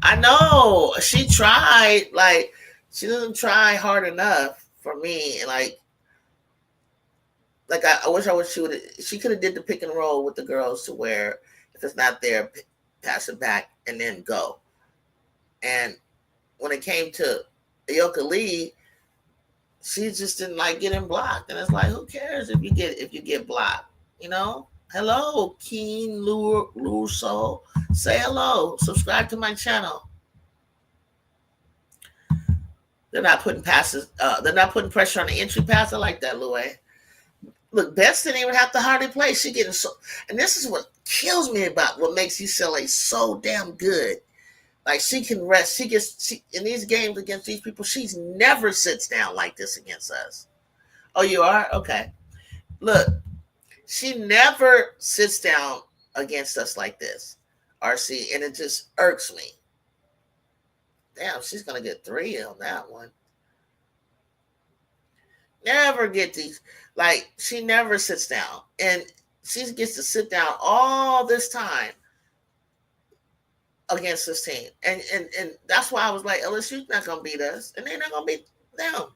I know she tried. Like she doesn't try hard enough for me. Like I wish she would. She could have did the pick and roll with the girls to where if it's not there, pass it back and then go. And when it came to Ayoka Lee, she just didn't like getting blocked. And it's like, who cares if you get blocked? You know? Hello, Keen Luso. Say hello. Subscribe to my channel. They're not putting passes. They're not putting pressure on the entry pass. I like that, Louie. Look, Beth didn't even have to hardly play. She getting so, and this is what kills me about what makes UCLA so damn good. Like she can rest. She in these games against these people. She's never sits down like this against us. Oh, you are? Okay. Look, she never sits down against us like this, RC, and it just irks me. Damn, she's gonna get 3 on that one. Never get these. Like she never sits down, and she gets to sit down all this time against this team, and that's why I was like, LSU's not gonna beat us, and they're not gonna beat them.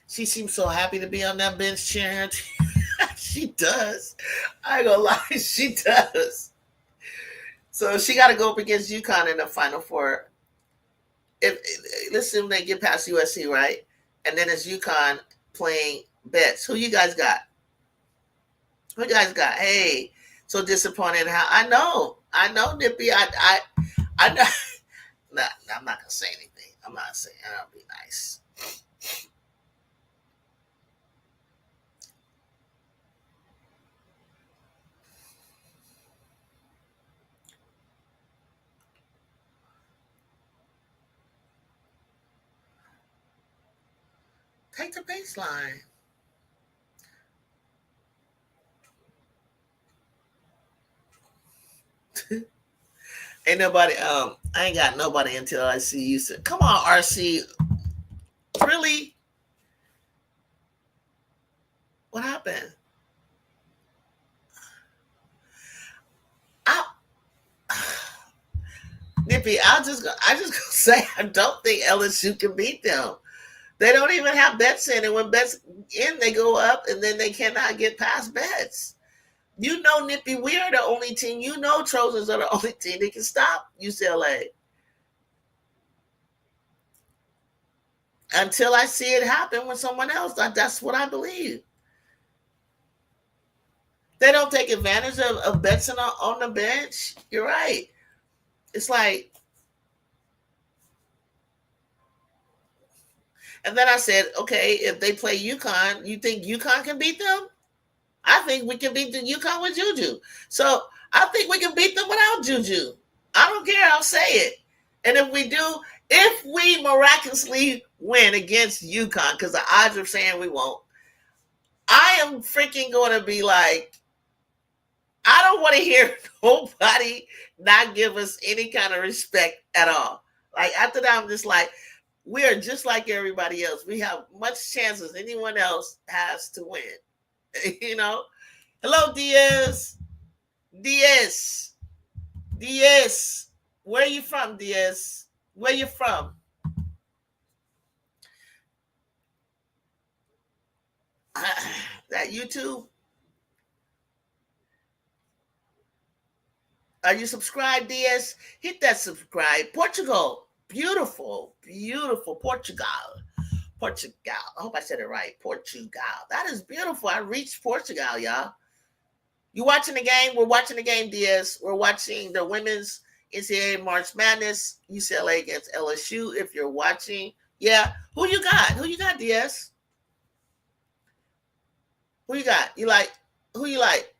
She seems so happy to be on that bench cheering. She does. I ain't gonna lie, she does. So she got to go up against UConn in the Final Four. Let's assume they get past USC, right? And then it's UConn playing Bets. Who you guys got? Who you guys got? Hey, so disappointed. How I know, Nippy. I know. Nah, I'm not gonna say anything. I'm not saying. I'll be nice. Take the baseline. Ain't nobody. I ain't got nobody until I see you. Come on, RC. Really? What happened? I, Nippy, I just gonna say I don't think LSU can beat them. They don't even have bets in, and when bets in, they go up, and then they cannot get past bets. You know, Nippy, we are the only team. You know, Trojans are the only team that can stop UCLA. Until I see it happen with someone else, that's what I believe. They don't take advantage of bets on the bench. You're right. It's like, and then I said, okay, if they play UConn, you think UConn can beat them? I think we can beat the UConn with Juju. So I think we can beat them without Juju. I don't care. I'll say it. And if we do, if we miraculously win against UConn, because the odds are saying we won't, I am freaking going to be like, I don't want to hear nobody not give us any kind of respect at all. Like after that, I'm just like, we are just like everybody else. We have much chance as anyone else has to win. You know? Hello, Diaz. Diaz. Diaz. Where are you from, Diaz? Where you from? That YouTube? Are you subscribed, Diaz? Hit that subscribe. Portugal. Beautiful. Beautiful. Portugal. Portugal. I hope I said it right. Portugal. That is beautiful. I reached Portugal, y'all. You watching the game? We're watching the game, Diaz. We're watching the women's NCAA March Madness, UCLA against LSU. If you're watching, yeah. Who you got? Who you got, Diaz? Who you got? You like? Who you like?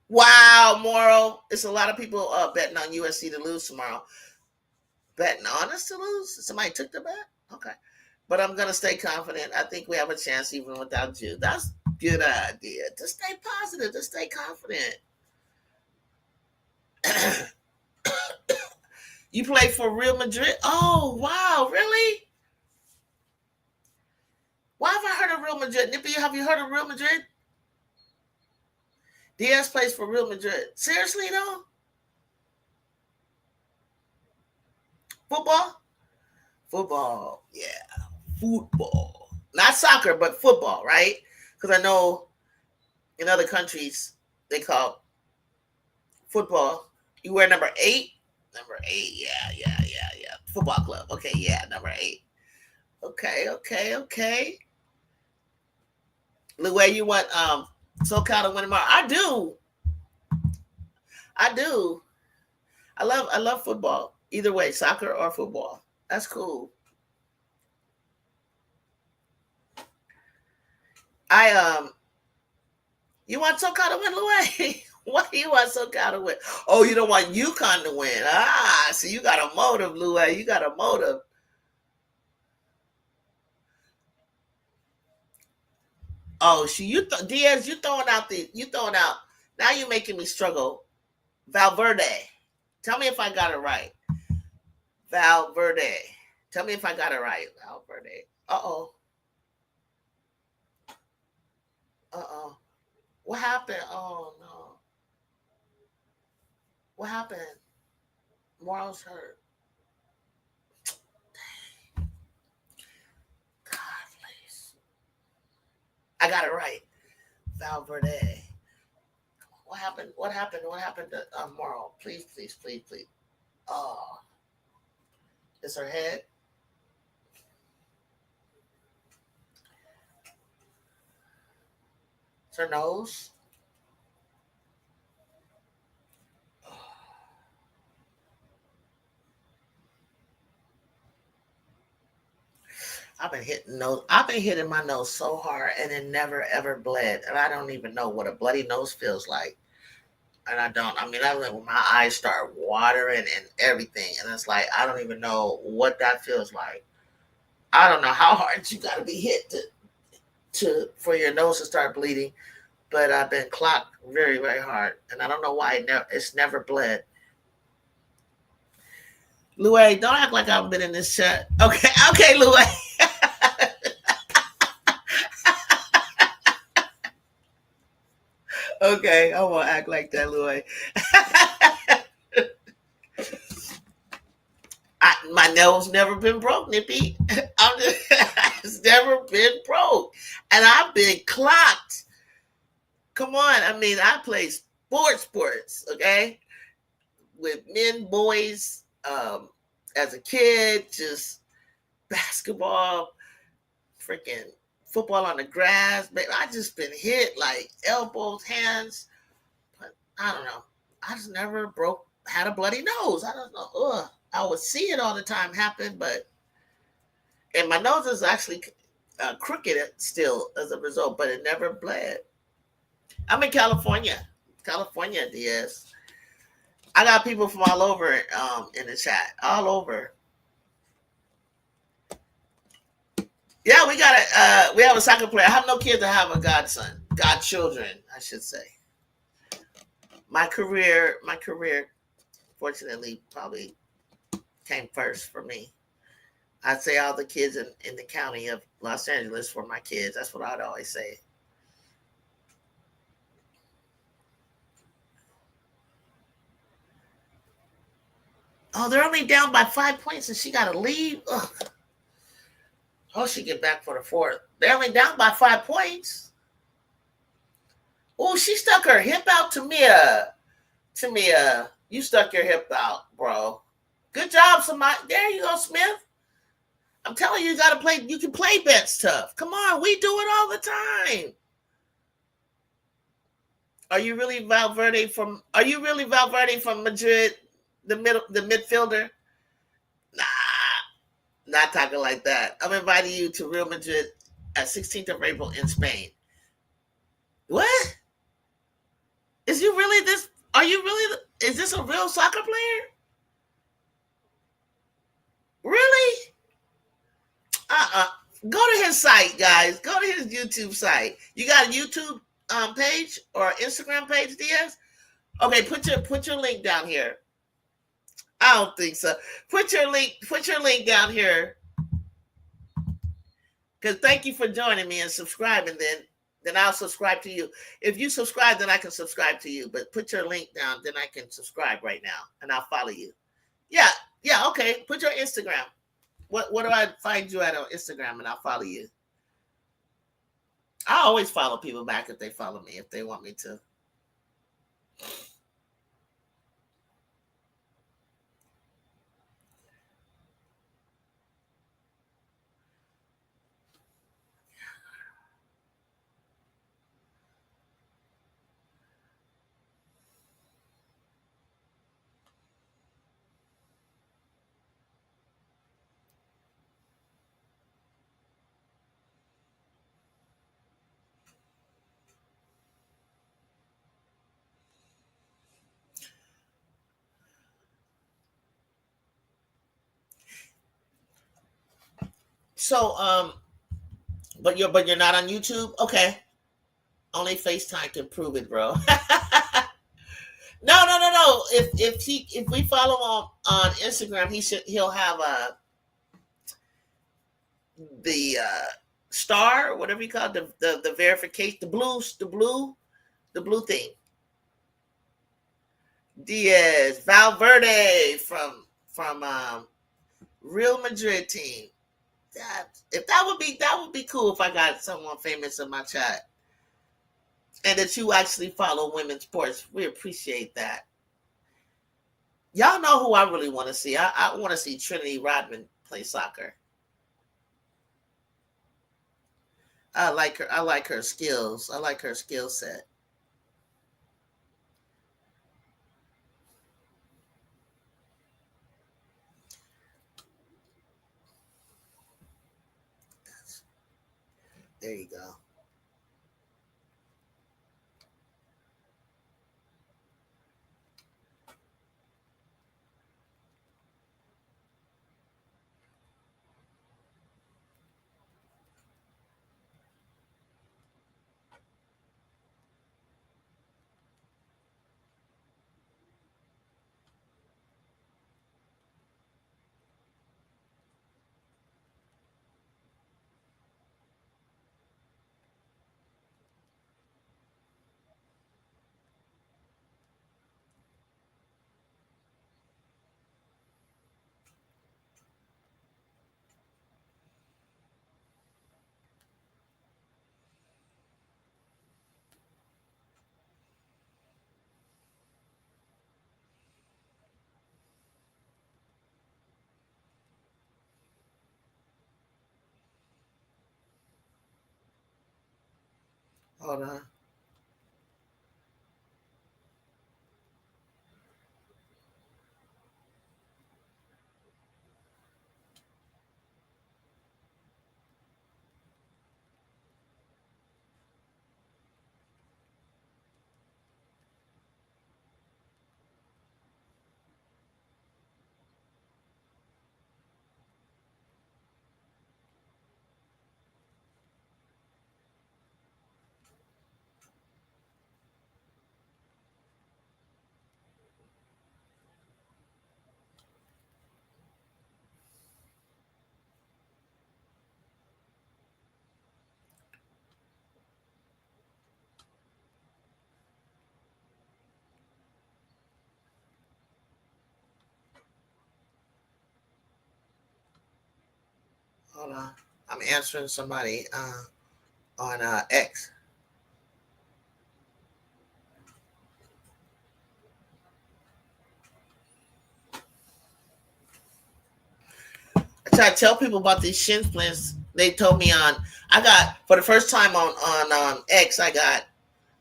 Wow, Morrow. It's a lot of people betting on USC to lose tomorrow. Betting on us to lose? Somebody took the bet? Okay. But I'm going to stay confident. I think we have a chance even without you. That's a good idea. To stay positive, to stay confident. You play for Real Madrid? Oh, wow. Really? Why have I heard of Real Madrid? Nippy, have you heard of Real Madrid? Diaz plays for Real Madrid. Seriously, though? Football? Football. Yeah. Football. Not soccer, but football, right? Because I know in other countries they call football. You wear number 8? Number 8. Yeah. Football club. Okay, yeah, number 8. Okay. The way you want SoCal to win tomorrow. I do. I do. I love football. Either way, soccer or football. That's cool. I You want SoCal to win, Louis? Why do you want SoCal to win? Oh, you don't want UConn to win. Ah, so you got a motive, Louis. You got a motive. Oh, Diaz, you throwing out. Now you're making me struggle. Valverde. Tell me if I got it right. Valverde. Tell me if I got it right. Valverde. Uh oh. Uh oh. What happened? Oh no. What happened? Morals hurt. God, please. I got it right. Valverde. What happened? What happened? What happened to Moral? Please, please, please, please. Oh, it's her head. It's her nose. I've been hitting nose. I've been hitting my nose so hard, and it never ever bled. And I don't even know what a bloody nose feels like. And I don't. I mean, I when my eyes start watering and everything, and it's like I don't even know what that feels like. I don't know how hard you got to be hit to for your nose to start bleeding. But I've been clocked very very hard, and I don't know why it's never bled. Louis, don't act like I've been in this chat. Okay, okay, Louis. Okay, I won't act like that, Louis. My nose never been broke, Nippy. I'm just, it's never been broke, and I've been clocked. Come on, I mean, I play sports, okay, with men, boys, as a kid, just basketball, freaking football on the grass. But I just been hit like elbows, hands. But I don't know. I just never had a bloody nose. I don't know. Ugh. I would see it all the time happen, but and my nose is actually crooked still as a result, but it never bled. I'm in California, California, Diaz. I got people from all over in the chat, all over. Yeah, we got a we have a soccer player. I have no kids. I have a godson, godchildren, I should say. My career, fortunately, probably came first for me. I'd say all the kids in the county of Los Angeles were my kids. That's what I'd always say. Oh, they're only down by 5 points and she got to leave. Ugh. Oh, she get back for the fourth. They're only down by 5 points. Oh, she stuck her hip out to Mia. To Mia, you stuck your hip out, bro. Good job, somebody. There you go, Smith. I'm telling you, you got to play. You can play bets tough. Come on, we do it all the time. Are you really Valverde from? Are you really Valverde from Madrid, the midfielder? Nah, not talking like that. I'm inviting you to Real Madrid at 16th of April in Spain. What? Is you really this? Are you really? Is this a real soccer player? Really? Go to his site, guys. Go to his YouTube site. You got a YouTube page or Instagram page, Diaz? Okay, put your link down here. I don't think so. Put your link down here. Because thank you for joining me and subscribing. Then I'll subscribe to you. If you subscribe, then I can subscribe to you. But put your link down, then I can subscribe right now, and I'll follow you. Yeah, yeah, okay. Put your Instagram. What do I find you at on Instagram, and I'll follow you. I always follow people back if they follow me if they want me to. So but you're not on YouTube. Okay, only FaceTime can prove it, bro. No, no, no, no. If we follow him on Instagram, he'll have the star, whatever you call it, the verification, the blue thing. Diaz Valverde from Real Madrid team. That would be cool if I got someone famous in my chat and that you actually follow women's sports. We appreciate that. Y'all know who I really want to see. I want to see Trinity Rodman play soccer. I like her. I like her skills. I like her skill set. There you go. Hold on. Hold on. I'm answering somebody on X. I try to tell people about these shin splints. They told me on. I got for the first time on X. I got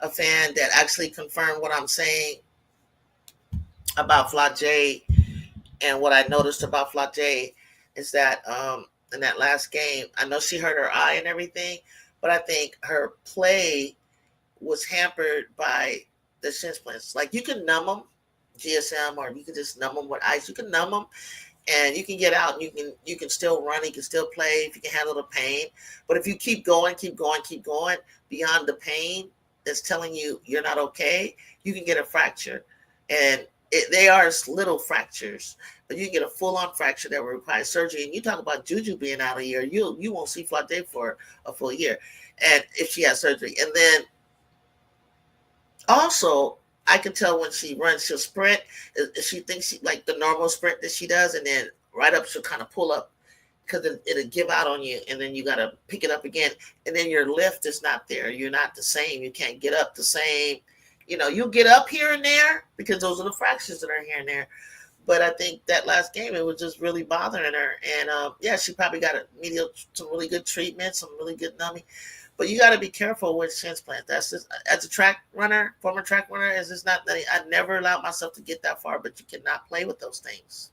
a fan that actually confirmed what I'm saying about Flau'jae, and what I noticed about Flau'jae is that in that last game, I know she hurt her eye and everything, but I think her play was hampered by the shin splints. Like you can numb them, GSM, or you can just numb them with ice. You can numb them, and you can get out, and you can still run, you can still play if you can handle the pain. But if you keep going, keep going, keep going beyond the pain that's telling you you're not okay, you can get a fracture, and they are little fractures, but you can get a full-on fracture that will require surgery. And you talk about Juju being out a year, you won't see Flau'jae for a full year, and if she has surgery, and then also, I can tell when she runs, she'll sprint. She thinks she like the normal sprint that she does, and then right up, she'll kind of pull up because it'll give out on you, and then you got to pick it up again. And then your lift is not there. You're not the same. You can't get up the same. You'll get up here and there because those are the fractures that are here and there. But I think that last game, it was just really bothering her. And yeah, she probably got some really good treatment, some really good numbing. But you got to be careful with shin splints. That's just, as a track runner, former track runner, is just not that I never allowed myself to get that far. But you cannot play with those things.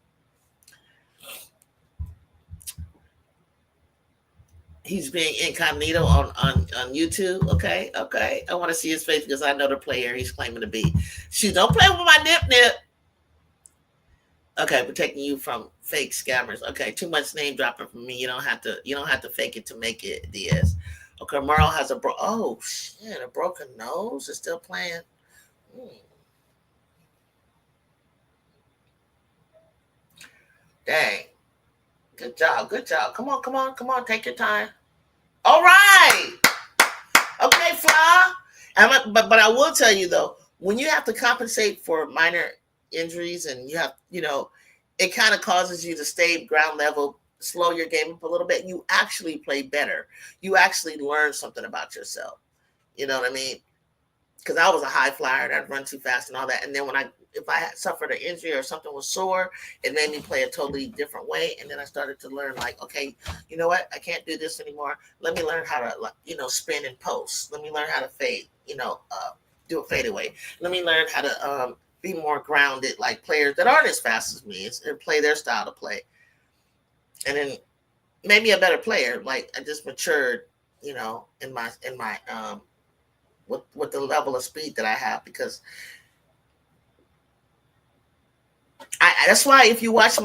He's being incognito on YouTube. Okay, okay. I want to see his face because I know the player he's claiming to be. She don't play with my nip nip. Okay, protecting you from fake scammers. Okay, too much name dropping from me. You don't have to fake it to make it, Diaz. Okay, Merle has oh shit, a broken nose is still playing. Hmm, dang. Good job, good job. Come on, come on, come on, take your time. All right. Okay, Fly. But I will tell you though, when you have to compensate for minor injuries and it kind of causes you to stay ground level, slow your game up a little bit. You actually play better. You actually learn something about yourself. You know what I mean? Because I was a high flyer and I'd run too fast and all that. And then if I had suffered an injury or something was sore, it made me play a totally different way. And then I started to learn, like, okay, you know what? I can't do this anymore. Let me learn how to, like, spin and post. Let me learn how to fade, do a fadeaway. Let me learn how to be more grounded, like players that aren't as fast as me, and play their style to play. And then made me a better player. Like, I just matured, in my with the level of speed that I have, because that's why if you watch the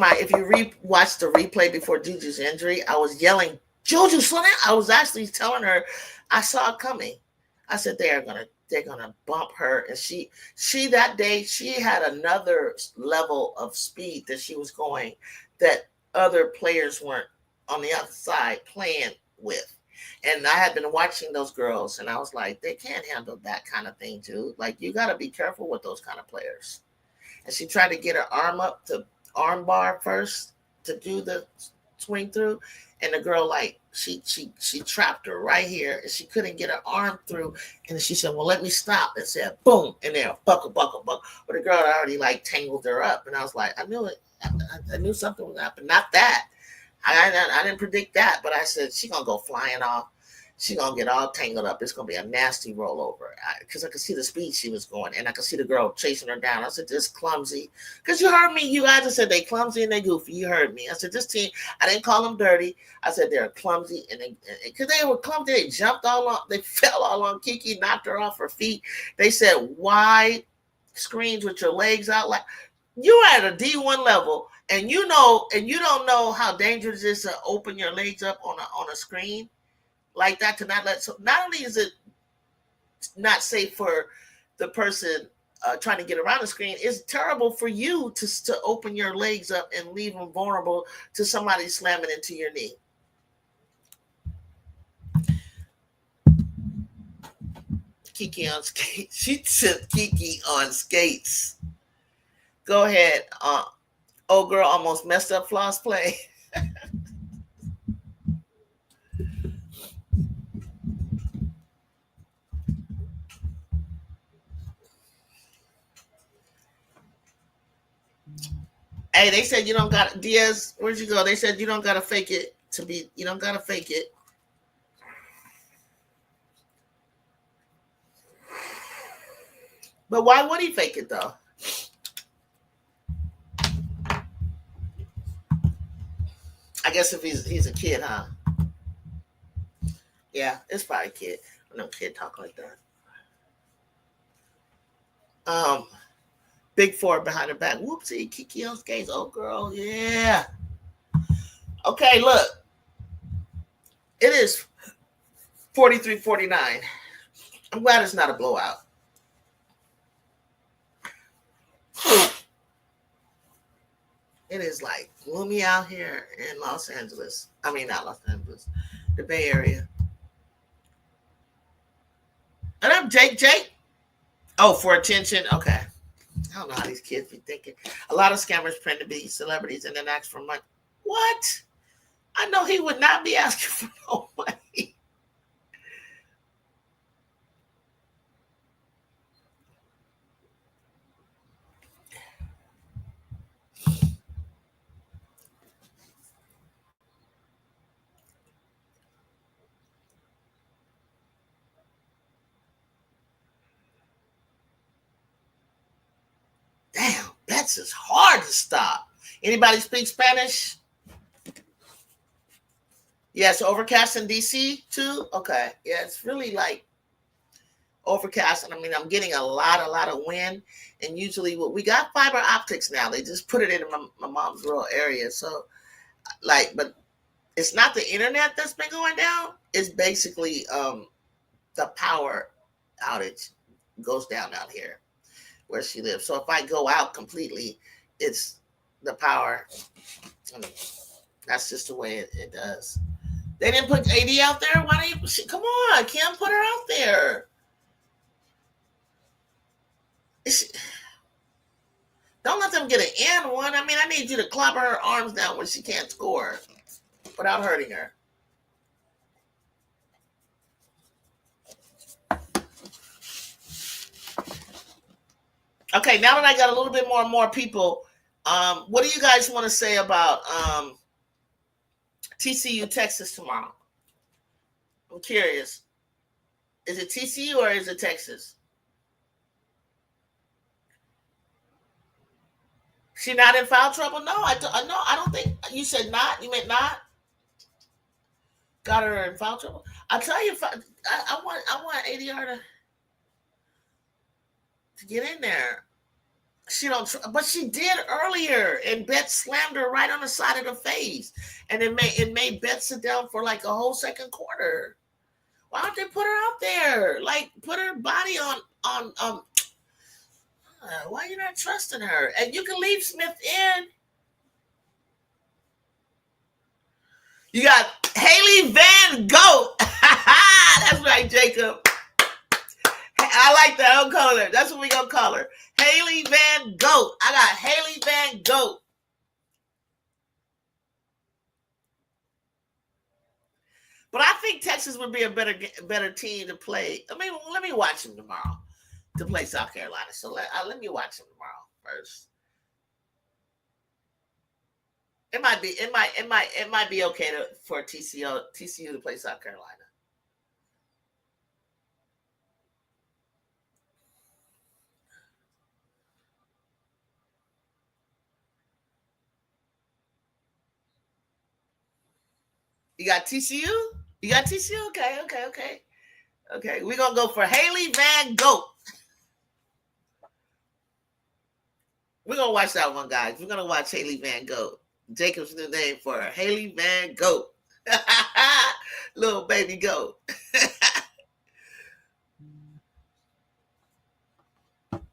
replay before Juju's injury, I was yelling, "Juju, slow down!" I was actually telling her I saw it coming. I said they're gonna bump her, and she that day she had another level of speed that she was going, that other players weren't on the other side playing with. And I had been watching those girls, and I was like, they can't handle that kind of thing, dude. Like, you got to be careful with those kind of players. And she tried to get her arm up to arm bar first to do the swing through, and the girl, like, she trapped her right here, and she couldn't get her arm through. And she said, "Well, let me stop," and said, "Boom!" And there, buckle, buckle, buckle. But the girl had already, like, tangled her up, and I was like, I knew it. I knew something would happen. Not that. I didn't predict that, but I said she gonna go flying off. She gonna get all tangled up. It's gonna be a nasty rollover, because I could see the speed she was going, and I could see the girl chasing her down. I said, "This clumsy," because you heard me. You guys just said they clumsy and they goofy. You heard me. I said, "This team." I didn't call them dirty. I said they're clumsy, and because they were clumsy, they jumped all on. They fell all on Kiki, knocked her off her feet. They said wide screens with your legs out, like you're at a D1 level, and you don't know how dangerous it is to open your legs up on a screen like that, to not let. So not only is it not safe for the person trying to get around the screen, it's terrible for you to open your legs up and leave them vulnerable to somebody slamming into your knee. Kiki on skates. She said Kiki on skates. Go ahead. Old girl almost messed up Floss play. Hey, they said you don't got Diaz. Where'd you go? They said you don't gotta fake it to be. You don't gotta fake it. But why would he fake it though? I guess if he's a kid, huh? Yeah, it's probably a kid. No kid talk like that. Um, Big four behind her back. Whoopsie, Kiki on skates. Oh girl, yeah. Okay, look. It is 43-49. I'm glad it's not a blowout. It is like gloomy out here in Los Angeles. I mean, not Los Angeles, the Bay Area. And I'm Jake. Jake. Oh, for attention. Okay. I don't know how these kids be thinking. A lot of scammers pretend to be celebrities and then ask for money. What? I know he would not be asking for no money. Damn, bets is hard to stop. Anybody speak Spanish? Yes, overcast in DC too. Okay, yeah, it's really like overcast, and I mean I'm getting a lot of wind. And usually, we got fiber optics now. They just put it in my mom's rural area. So like, but it's not the internet that's been going down. It's basically the power outage goes down out here where she lives. So if I go out completely, it's the power. I mean, that's just the way it does. They didn't put AD out there. Why don't you? Come on, Kim, put her out there. Don't let them get an N one. I mean, I need you to clobber her arms down when she can't score without hurting her. Okay, now that I got a little bit more and more people, what do you guys want to say about TCU Texas tomorrow? I'm curious. Is it TCU or is it Texas? She not in foul trouble? No, I don't think you said not. You meant not. Got her in foul trouble. I tell you, I want ADR to get in there. She don't, but she did earlier, and Bet slammed her right on the side of the face, and it made Bet sit down for like a whole second quarter. Why don't they put her out there? Like put her body on. Why are you not trusting her? And you can leave Smith in. You got Haley Van Goat. That's right, Jacob. I like that. I'll call her. That's what we gonna call her. Haley Van Goat. I got Haley Van Goat. But I think Texas would be a better team to play. I mean, let me watch them tomorrow to play South Carolina. So let me watch them tomorrow first. It might be okay for TCU to play South Carolina. You got TCU? You got TCU? Okay. We're gonna go for Haley Van Goat. We're gonna watch that one, guys. We're gonna watch Haley Van Goat. Jacob's new name for her. Haley Van Goat. Little baby goat.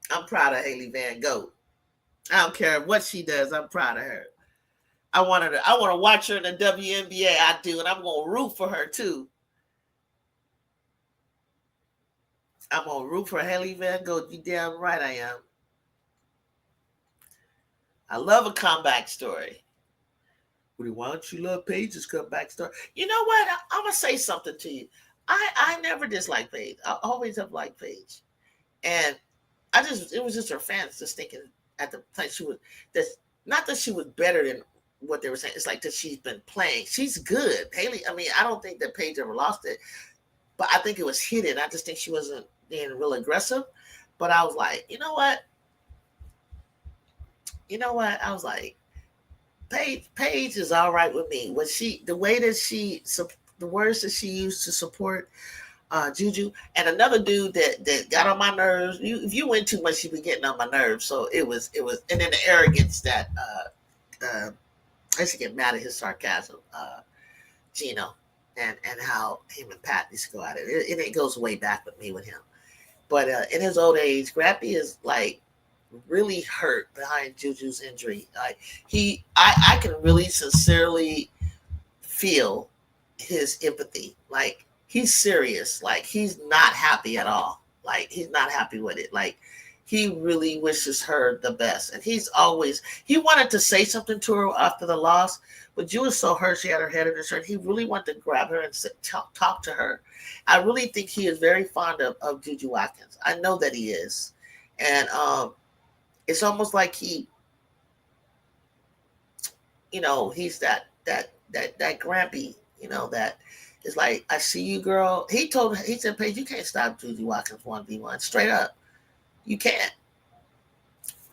I'm proud of Haley Van Goat. I don't care what she does. I'm proud of her. I want to watch her in the WNBA. I do, and I'm gonna root for her too. I'm gonna root for Haley Van Goat. You damn right I am. I love a comeback story. Why don't you love Paige's comeback story? You know what? I'm gonna say something to you. I never disliked Paige. I always have liked Paige, and it was just her fans just thinking at the time she was not that she was better than what they were saying. It's like that she's been playing. She's good, Haley. I mean, I don't think that Paige ever lost it, but I think it was hidden. I just think she wasn't being real aggressive. But I was like, you know what? I was like, Paige is all right with me. The words that she used to support Juju, and another dude that got on my nerves. If you win too much, you be getting on my nerves. So it was, and then the arrogance that I used to get mad at his sarcasm, Gino, and how him and Pat used to go at it. It goes way back with me with him. But in his old age, Grappy is like really hurt behind Juju's injury. Like I can really sincerely feel his empathy. Like he's serious. Like he's not happy at all. Like he's not happy with it. Like he really wishes her the best. And he wanted to say something to her after the loss, but Ju was so hurt she had her head in her shirt. He really wanted to grab her and talk to her. I really think he is very fond of Juju Watkins. I know that he is. And it's almost like he's that Grampy, that is like, I see you, girl. He said, Paige, you can't stop Juju Watkins 1v1. Straight up. You can't.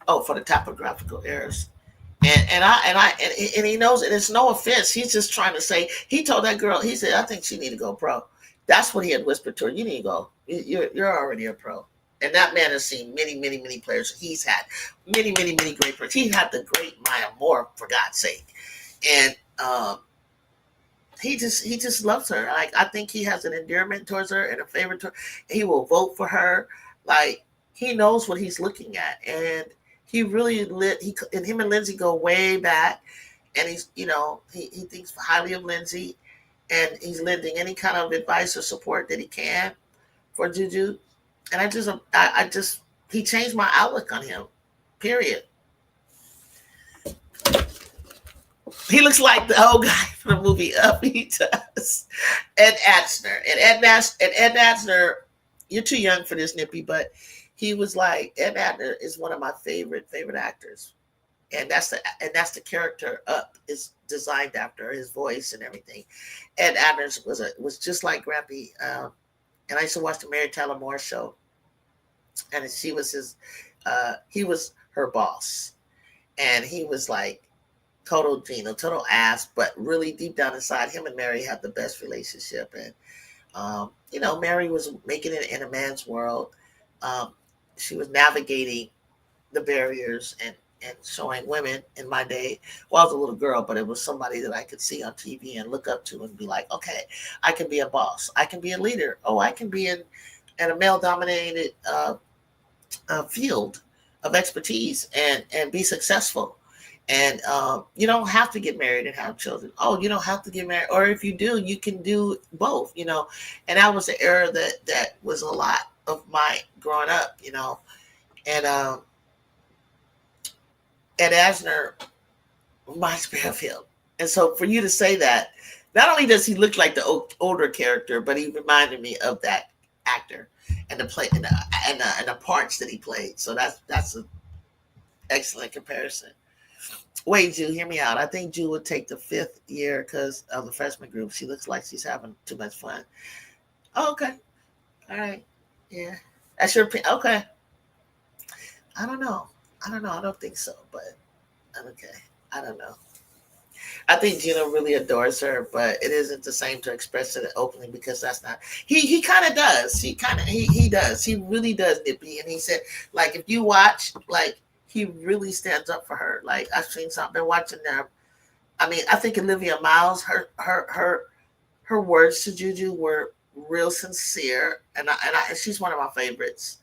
Oh, for the typographical errors. And he knows it. It's no offense. He's just trying to say, he told that girl, he said, I think she need to go pro. That's what he had whispered to her. You need to go. You're already a pro. And that man has seen many, many, many players. He's had many, many, many great players. He had the great Maya Moore, for God's sake. And he just loves her. Like, I think he has an endearment towards her and a favor to her. He will vote for her. Like, he knows what he's looking at, and he really lit. He and him and Lindsay go way back, and he thinks highly of Lindsay, and he's lending any kind of advice or support that he can for Juju. And I just he changed my outlook on him. Period. He looks like the old guy from the movie Up. He does. Ed Asner. And Ed Asner, you're too young for this, Nippy, but he was like, Ed Asner is one of my favorite actors. And that's the character Up is designed after, his voice and everything. Ed Asner was just like Grampy. And I used to watch the Mary Tyler Moore show. And he was her boss. And he was like, total ass, but really deep down inside, him and Mary had the best relationship. And Mary was making it in a man's world. She was navigating the barriers and showing women in my day. Well, I was a little girl, but it was somebody that I could see on TV and look up to and be like, okay, I can be a boss. I can be a leader. Oh, I can be in a male-dominated field of expertise and be successful. And you don't have to get married and have children. Oh, you don't have to get married. Or if you do, you can do both, And that was the era that was a lot of my growing up, And Ed Asner reminds me of him. And so for you to say that, not only does he look like the older character, but he reminded me of that actor and the play and the parts that he played. So that's an excellent comparison. Wait, Jew, hear me out. I think Jew would take the 5th year because of the freshman group. She looks like she's having too much fun. Oh, okay. All right. Yeah. That's your opinion. Okay. I don't know. I don't think so, but okay. I don't know. I think Gina really adores her, but it isn't the same to express it openly because that's not. He kind of does. He does. He really does, Nippy. And he said, like, if you watch, like, he really stands up for her. Like, I've seen something, been watching them. I mean, I think Olivia Miles, her words to Juju were real sincere, and she's one of my favorites.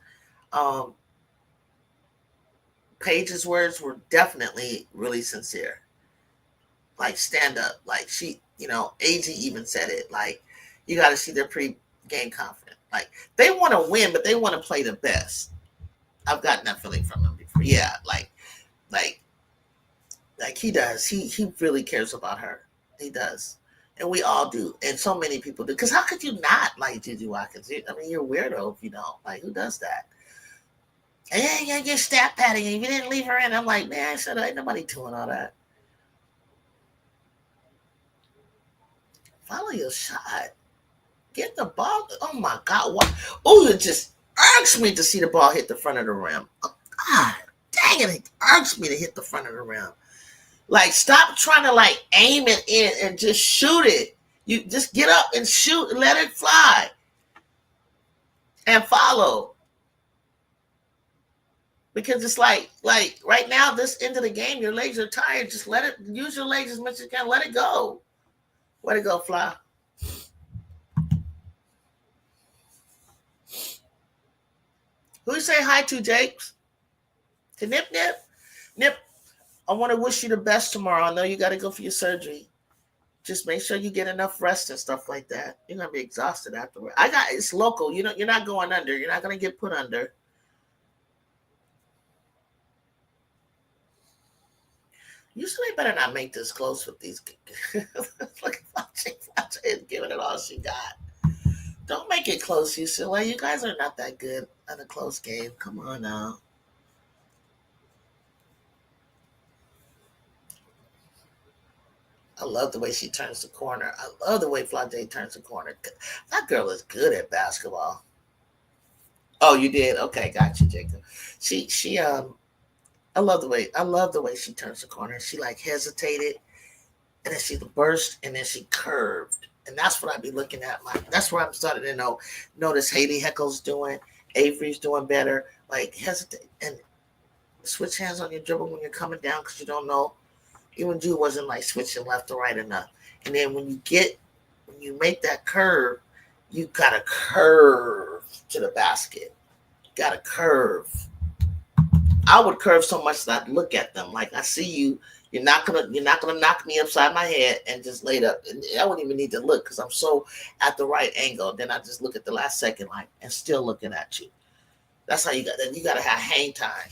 Paige's words were definitely really sincere. Like, stand up. Like, she, AG even said it. Like, you got to see their pre-game confidence. Like, they want to win, but they want to play the best. I've gotten that feeling from him before. Yeah, like he does. He really cares about her. He does, and we all do, and so many people do. Because how could you not like Juju Watkins? I mean, you're a weirdo if you don't. Like, who does that? And yeah, you're stat padding, and you didn't leave her in. I'm like, man, I said, ain't nobody doing all that. Follow your shot. Get the ball. Oh my God! What? Oh, it just irks me to see the ball hit the front of the rim. Oh, God, dang it! It irks me to hit the front of the rim. Like, stop trying to like aim it in and just shoot it. You just get up and shoot and let it fly. And follow. Because it's like right now, this end of the game, your legs are tired. Just use your legs as much as you can. Let it go. Let it go, fly. Who you say hi to, Jakes? To Nip Nip? Nip, I want to wish you the best tomorrow. I know you got to go for your surgery. Just make sure you get enough rest and stuff like that. You're gonna be exhausted afterward. It's local. You're not going under. You're not gonna get put under. Usually, better not make this close with these. Look at Flache is giving it all she got. Don't make it close, UCLA. You guys are not that good at a close game. Come on now. I love the way she turns the corner. I love the way Flaude turns the corner. That girl is good at basketball. Oh, you did? Okay, got you, Jacob. I love the way she turns the corner. She like hesitated, and then she burst, and then she curved. And that's what I be looking at. That's where I'm starting to notice Haley Heckle's doing, Avery's doing better. Like hesitate and switch hands on your dribble when you're coming down because you don't know. Even Drew wasn't like switching left or right enough. And then when you make that curve, you gotta curve to the basket. You gotta curve. I would curve so much that I look at them like I see you. You're not gonna knock me upside my head and just lay up. And I wouldn't even need to look because I'm so at the right angle. Then I just look at the last second like and still looking at you. That's how you gotta have hang time.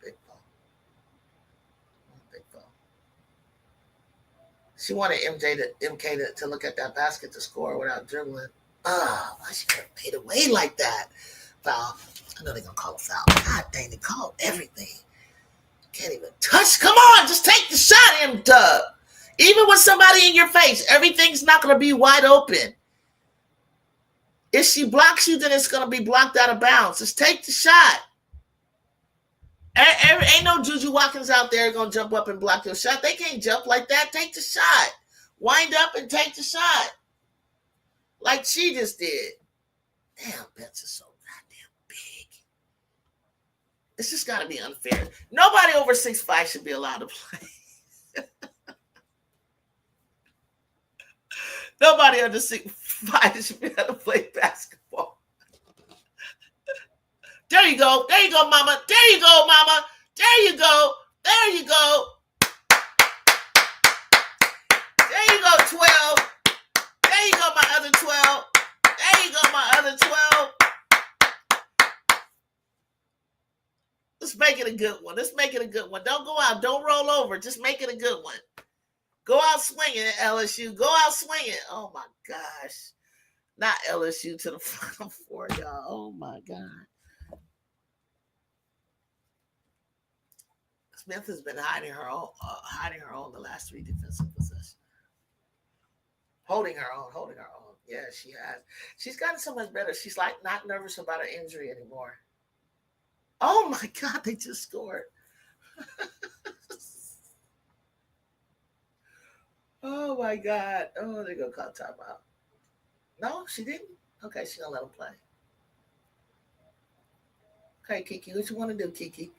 Big ball. Big ball. She wanted MK to look at that basket to score without dribbling. Oh, why she could have made away like that? Foul. I know they're gonna call a foul. God dang, they called everything. Can't even touch. Come on, just take the shot, M-Dub. Even with somebody in your face, everything's not gonna be wide open. If she blocks you, then it's gonna be blocked out of bounds. Just take the shot. Ain't no Juju Watkins out there gonna jump up and block your shot. They can't jump like that. Take the shot. Wind up and take the shot. Like she just did. Damn, Betts is so goddamn big. It's just gotta be unfair. Nobody over 6'5" should be allowed to play. Nobody under 6'5" should be able to play basketball. There you go. There you go, mama. There you go, mama. There you go. There you go. There you go, 12. There you go, my other 12. There you go, my other 12. Let's make it a good one. Let's make it a good one. Don't go out. Don't roll over. Just make it a good one. Go out swinging at LSU. Go out swinging. Oh, my gosh. Not LSU to the Final Four, y'all. Oh, my God. Smith has been hiding her own the last 3 defensive possessions. Holding her own. Yeah, she has. She's gotten so much better. She's like not nervous about her injury anymore. Oh my God, they just scored. Oh my God. Oh, they're gonna call timeout. No, she didn't. Okay, she's gonna let them play. Okay, Kiki, what you want to do, Kiki?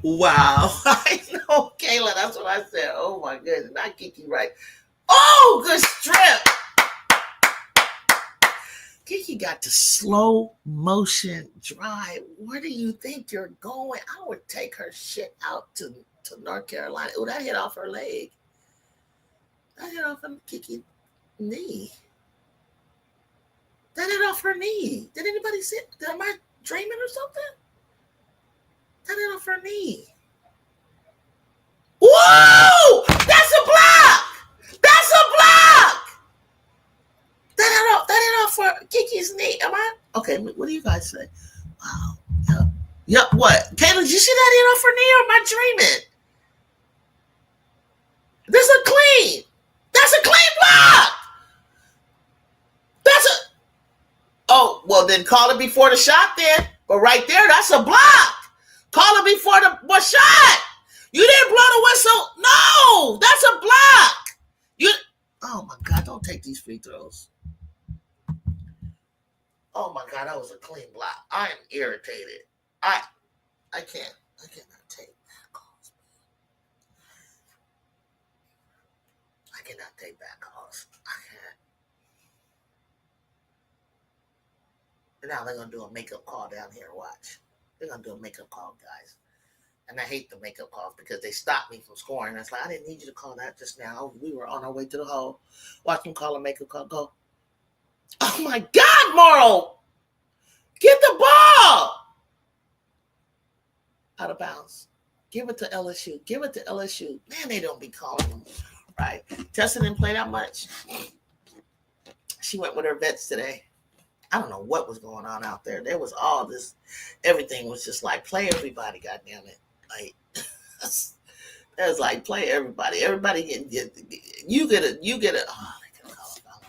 Wow. I know, Kayla, that's what I said. Oh my goodness, not Kiki, right? Oh, good strip. Kiki got the slow motion drive. Where do you think you're going? I would take her shit out to North Carolina. Oh, that hit off her leg. That hit off of Kiki's knee. That hit off her knee. Did anybody see it? Am I dreaming or something? That hit off her knee. Whoa! That's a block! That's a block! That hit off for Kiki's knee. Am I? Okay, what do you guys say? Wow. Yep, what? Kayla, did you see that hit off her knee or am I dreaming? This is a clean. That's a clean block! That's a... Oh, well, then call it before the shot then. But right there, that's a block. Call it before the shot. You didn't blow the whistle. No, that's a block. Oh, my God, don't take these free throws. Oh, my God, that was a clean block. I am irritated. I cannot take back calls. I cannot take back calls. I can't. Now they're going to do a makeup call down here. Watch. They're going to do a makeup call, guys. And I hate the makeup calls because they stopped me from scoring. It's like, I didn't need you to call that just now. We were on our way to the hole. Watch them call a makeup call. Go. Oh, my God, Morrow. Get the ball. Out of bounds. Give it to LSU. Give it to LSU. Man, they don't be calling them. Right. Tessa didn't play that much. She went with her vets today. I don't know what was going on out there. There was all this. Everything was just like, play everybody, goddammit. Like, it was like, play everybody. Everybody you get it. Oh, they can call a foul.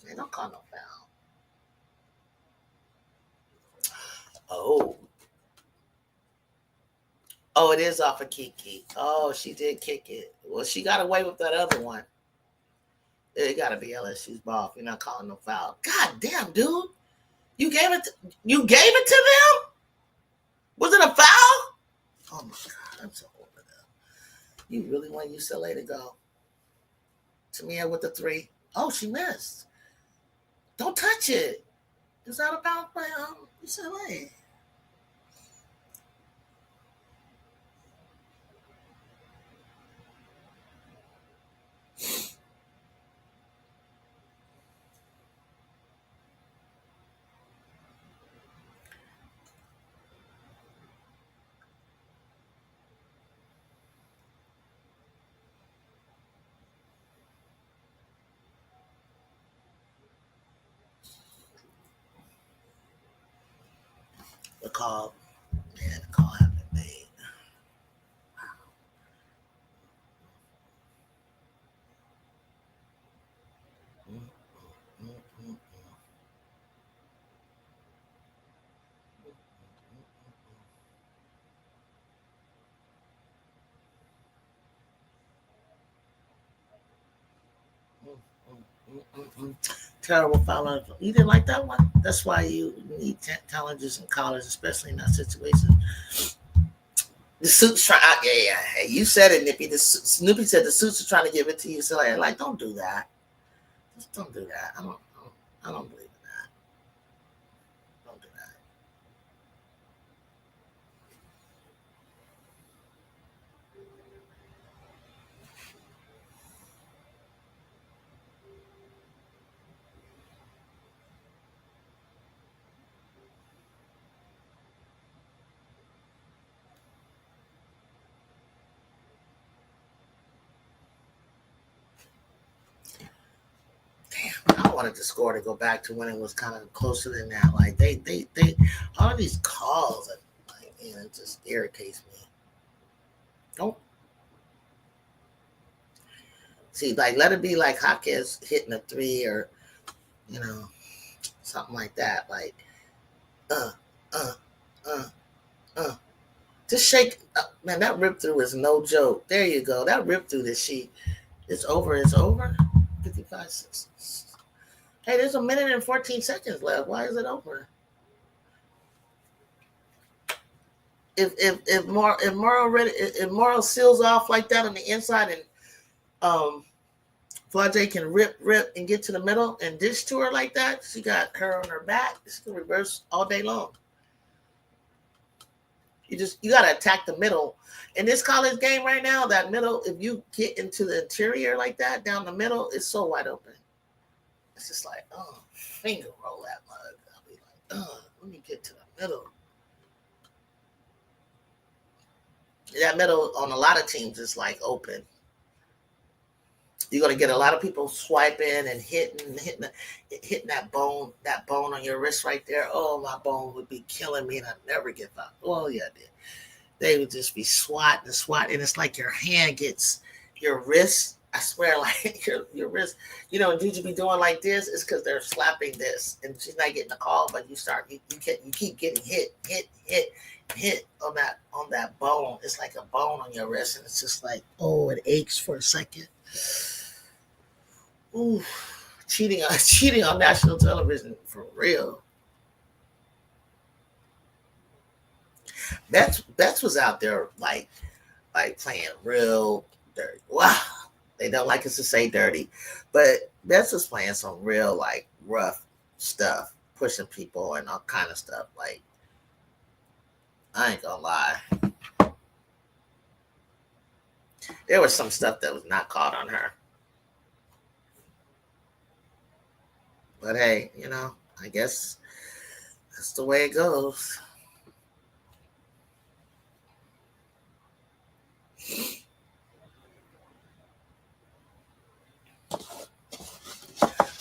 Man, don't call no foul. Oh, oh, it is off of Kiki. Oh, she did kick it. Well, she got away with that other one. It got to be LSU's ball. If you're not calling no foul. God damn, dude, you gave it. You gave it to them. Was it a foul? Oh my God, I'm so over that. You really want UCLA to go? Tamia with the three. Oh, she missed. Don't touch it. Is that about my UCLA? The call, man, the call had been made. Mm, mm, mm, mm, mm, mm, mm, mm. Terrible foul. You didn't like that one? That's why you need challenges in college, especially in that situation. The suits try. Yeah, yeah. Hey, you said it, Nippy. Snoopy said the suits are trying to give it to you. So like, don't do that. Just don't do that. I don't believe in that. Don't do that. Damn, I wanted the score to go back to when it was kind of closer than that. Like they all of these calls, like, man, it just irritates me. Don't see, like, let it be like Hopkins hitting a three or you know something like that. Like, uh, uh, uh, uh. Just shake, man. That rip through is no joke. There you go. That rip through that she, it's over. It's over. 55 6. Hey, there's a minute and 14 seconds left. Why is it over? If Morrow seals off like that on the inside and Flajay can rip and get to the middle and dish to her like that, she got her on her back. She can reverse all day long. You gotta attack the middle. In this college game right now, that middle, if you get into the interior like that, down the middle, it's so wide open. It's just like, oh, finger roll that mug. I'll be like, oh, let me get to the middle. That middle on a lot of teams is like open. You're gonna get a lot of people swiping and hitting that bone on your wrist right there. Oh, my bone would be killing me, and I'd never get that. Oh yeah, I did. They would just be swatting, and it's like your hand gets your wrist. I swear, like your wrist. You know, dude, you be doing like this. It's because they're slapping this, and she's not getting a call. But you keep getting hit on that bone. It's like a bone on your wrist, and it's just like, oh, it aches for a second. Ooh, cheating on national television for real. Betts was out there like playing real dirty. Wow, they don't like us to say dirty, but Betts was playing some real like rough stuff, pushing people and all kind of stuff. Like, I ain't gonna lie, there was some stuff that was not caught on her. But hey, I guess that's the way it goes.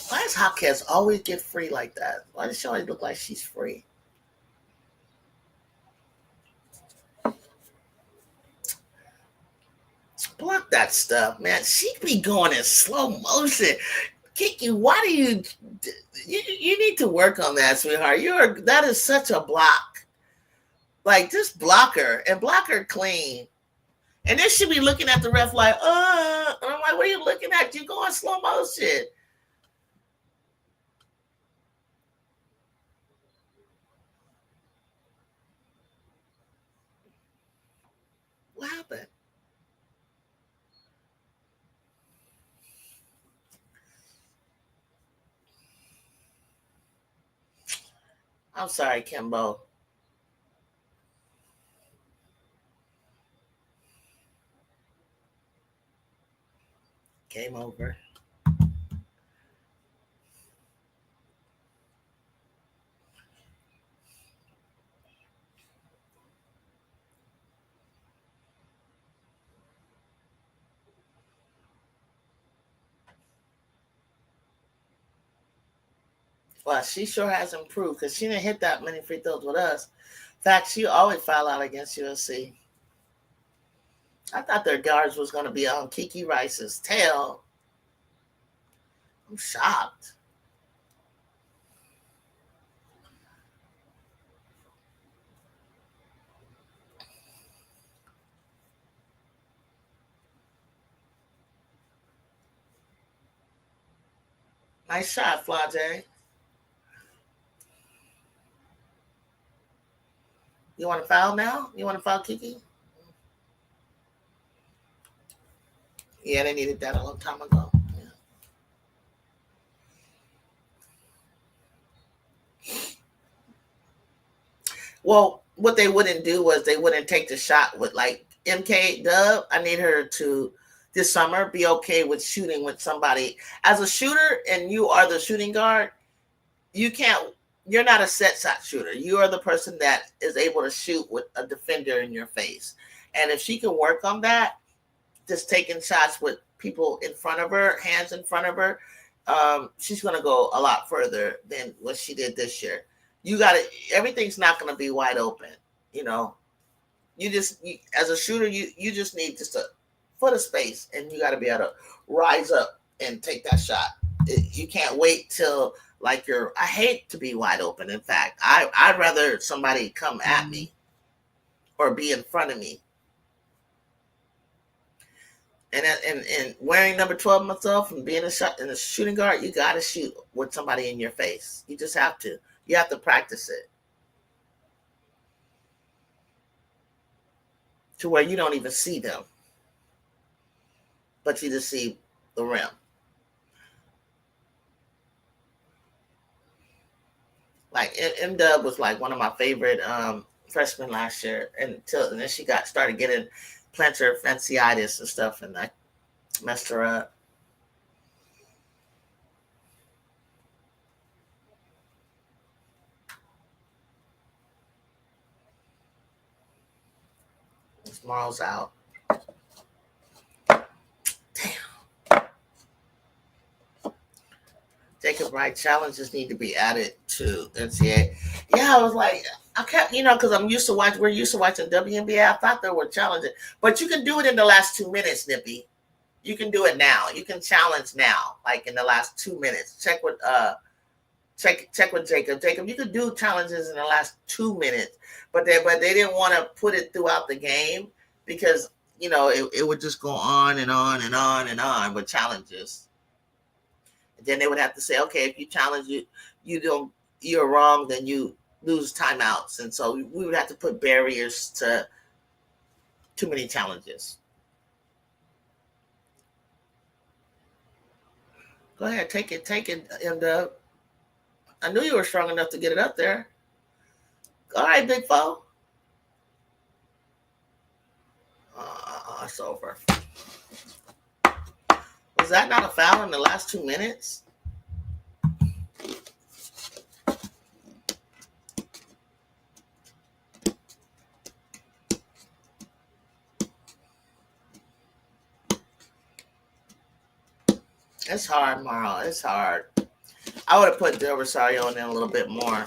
Why does Hopkins always get free like that? Why does she always look like she's free? Block that stuff, man. She be going in slow motion. Kiki, why do you need to work on that, sweetheart? That is such a block. Like, just block her and block her clean. And then she be looking at the ref like, and I'm like, what are you looking at? You going slow motion. What happened? I'm sorry, Kimbo. Game over. Well, she sure has improved because she didn't hit that many free throws with us. In fact, she always foul out against USC. I thought their guards was going to be on Kiki Rice's tail. I'm shocked. Nice shot, Flage. You want to foul now? You want to foul Kiki? Yeah, they needed that a long time ago. Yeah. Well, what they wouldn't do was they wouldn't take the shot with like MK Dub. I need her to this summer be okay with shooting with somebody as a shooter, and you are the shooting guard. You can't. You're not a set shot shooter. You are the person that is able to shoot with a defender in your face. And if she can work on that, just taking shots with people in front of her, hands in front of her, she's going to go a lot further than what she did this year. You got to, everything's not going to be wide open. You know, as a shooter, you just need just a foot of space, and you got to be able to rise up and take that shot. You can't wait till like I hate to be wide open. In fact, I'd rather somebody come at me or be in front of me. And wearing number 12 myself and being a shooting guard, you got to shoot with somebody in your face. You just have to. You have to practice it to where you don't even see them, but you just see the rim. Like M Dub was like one of my favorite freshmen last year, and then she started getting plantar fasciitis and stuff, and I messed her up. Tomorrow's out. Damn. Jacob Wright challenges need to be added to NCAA. Yeah, I was like, I kept, because we're used to watching WNBA. I thought there were challenges, but you can do it in the last 2 minutes, Nippy. You can do it now. You can challenge now, like in the last 2 minutes. Check with Jacob. Jacob, you could do challenges in the last 2 minutes, but they didn't want to put it throughout the game because it would just go on and on and on and on with challenges. And then they would have to say, okay, if you challenge you're wrong, then you lose timeouts, and so we would have to put barriers to too many challenges. Go ahead, take it, and I knew you were strong enough to get it up there. All right, big foe. It's over. Was that not a foul in the last 2 minutes? It's hard, Marl. It's hard. I would have put Del Rosario in a little bit more.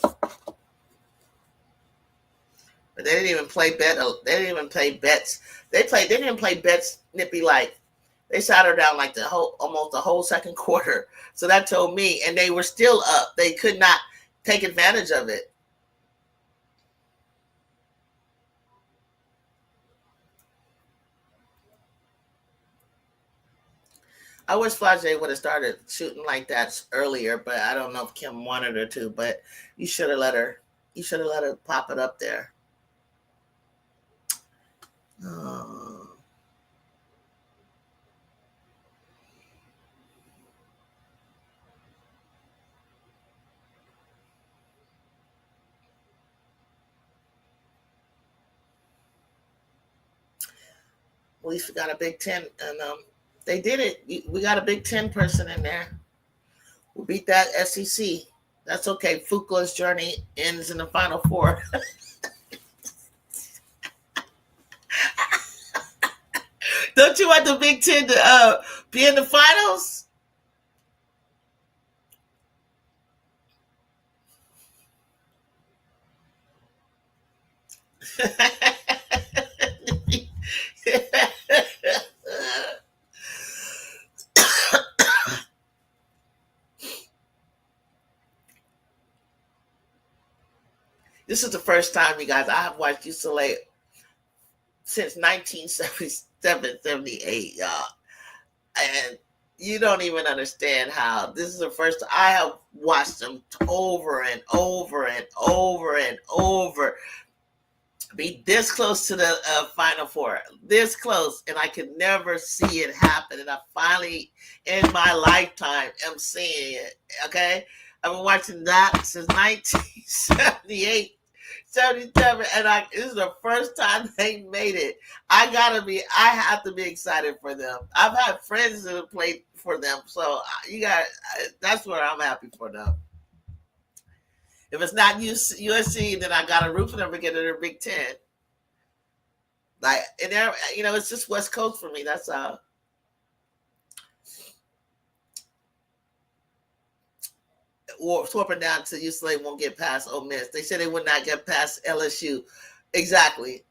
But they didn't even play bet. They didn't even play bets. They didn't play bets, Nippy, like They sat her down like almost the whole second quarter. So that told me, and they were still up. They could not take advantage of it. I wish Flage would have started shooting like that earlier, but I don't know if Kim wanted her to. But you should have let her. You should have let her pop it up there. Uh, at least we got a Big Ten, and they did it. We got a Big Ten person in there. We beat that SEC. That's okay. Fukla's journey ends in the Final Four. Don't you want the Big Ten to be in the finals? This is the first time, you guys, I have watched UCLA since 1977, 78, y'all. And you don't even understand how this is the first I have watched them over and over and over and over be this close to the Final Four, this close, and I could never see it happen. And I finally, in my lifetime, am seeing it. Okay, I've been watching that since 1978. 77, and this is the first time they made it. I have to be excited for them. I've had friends that have played for them, so that's where I'm happy for them. If it's not USC, then I got to root for them to get in their Big Ten. Like, and there, it's just West Coast for me. That's or swapping down to UCLA won't get past Ole Miss. They said they would not get past LSU. Exactly.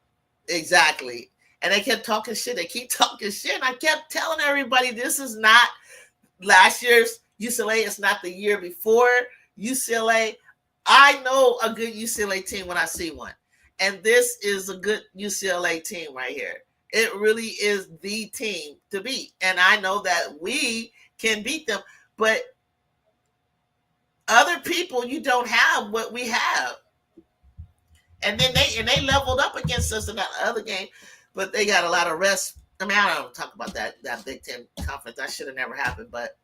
And they kept talking shit. They keep talking shit. And I kept telling everybody this is not last year's UCLA. It's not the year before UCLA. I know a good UCLA team when I see one. And this is a good UCLA team right here. It really is the team to beat. And I know that we can beat them. But other people, you don't have what we have. And then they leveled up against us in that other game, but they got a lot of rest. I mean, I don't talk about that Big Ten conference. That should have never happened, but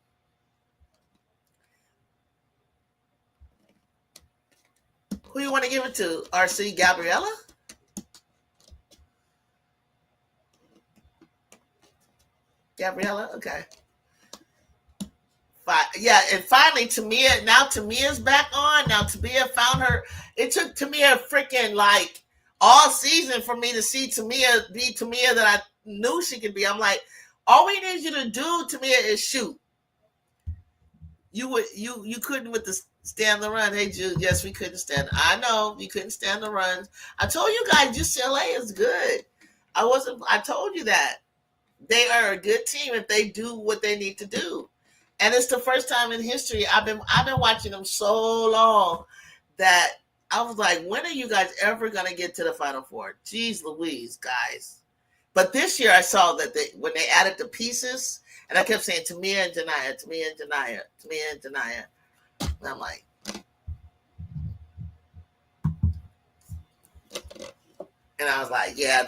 who you want to give it to? RC Gabriella? Gabriella? Okay. Yeah, and finally Tamia, now Tamia's back on. Now Tamia found her. It took Tamia freaking like all season for me to see Tamia be Tamia that I knew she could be. I'm like, all we need you to do, Tamia, is shoot. You couldn't with the stand the run. Hey Jude, yes, we couldn't stand. I know you couldn't stand the runs. I told you guys UCLA is good. I told you that. They are a good team if they do what they need to do. And it's the first time in history I've been watching them so long that I was like, when are you guys ever gonna get to the Final Four? Jeez Louise, guys. But this year I saw that when they added the pieces, and I kept saying Tamia and Janiyah, Tamia and Janiyah, Tamia and Janiyah. And I'm like, and I was like, yeah,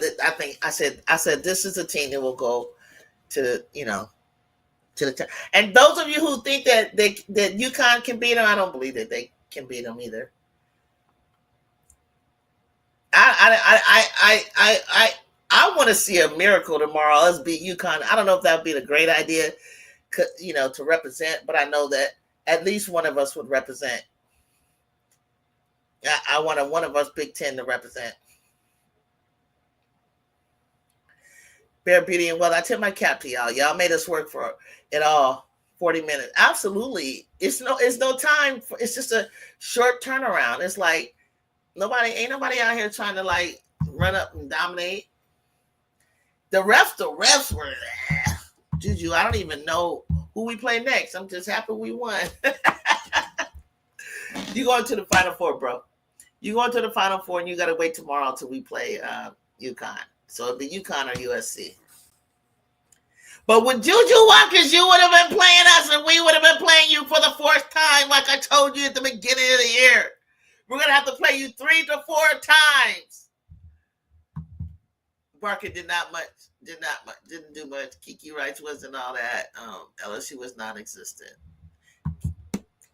I said this is a team that will go to to the and those of you who think that that UConn can beat them, I don't believe that they can beat them either. I want to see a miracle tomorrow. Us beat UConn. I don't know if that would be a great idea, to represent, but I know that at least one of us would represent. I want one of us Big Ten to represent. Bear Beauty and Well, I tip my cap to y'all. Y'all made us work for it all. 40 minutes. Absolutely. It's no time. It's just a short turnaround. It's like ain't nobody out here trying to like run up and dominate. The refs were Juju, I don't even know who we play next. I'm just happy we won. You going to the Final Four, bro. You going to the Final Four, and you got to wait tomorrow until we play UConn. So it'll be UConn or USC. But with Juju Watkins, you would have been playing us, and we would have been playing you for the fourth time, like I told you at the beginning of the year. We're gonna have to play you 3 to 4 times. Barker didn't do much. Kiki Rice wasn't all that. LSU was non-existent.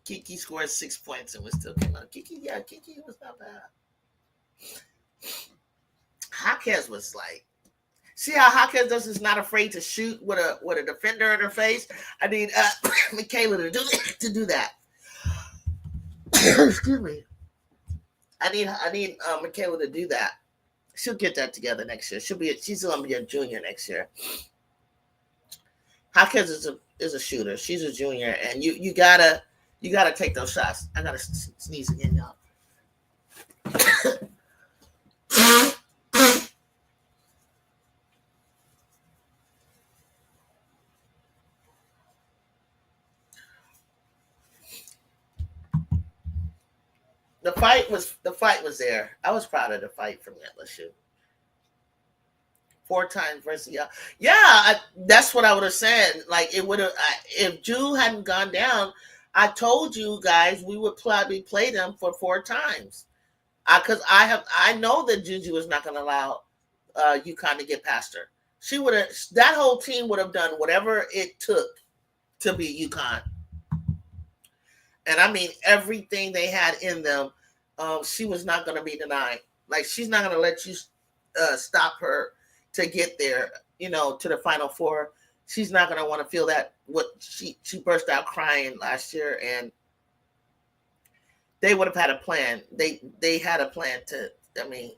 Kiki scored 6 points and was still came out. Kiki was not bad. Jaquez was like, see how Jaquez is not afraid to shoot with a defender in her face. I need Michaela to do that. Excuse me. I need Michaela to do that. She'll get that together next year. She's gonna be a junior next year. Jaquez is a shooter. She's a junior, and you gotta take those shots. I gotta sneeze again, y'all. The fight was there. I was proud of the fight from LSU. 4 times versus that's what I would have said. Like it would have if Jew hadn't gone down. I told you guys we would probably play them for 4 times. Because I know that Juju is not going to allow UConn to get past her. She would have. That whole team would have done whatever it took to beat UConn. And I mean everything they had in them. She was not going to be denied. Like she's not going to let you stop her to get there. To the Final Four. She's not going to want to feel that. What she burst out crying last year, and they would have had a plan. They had a plan to. I mean,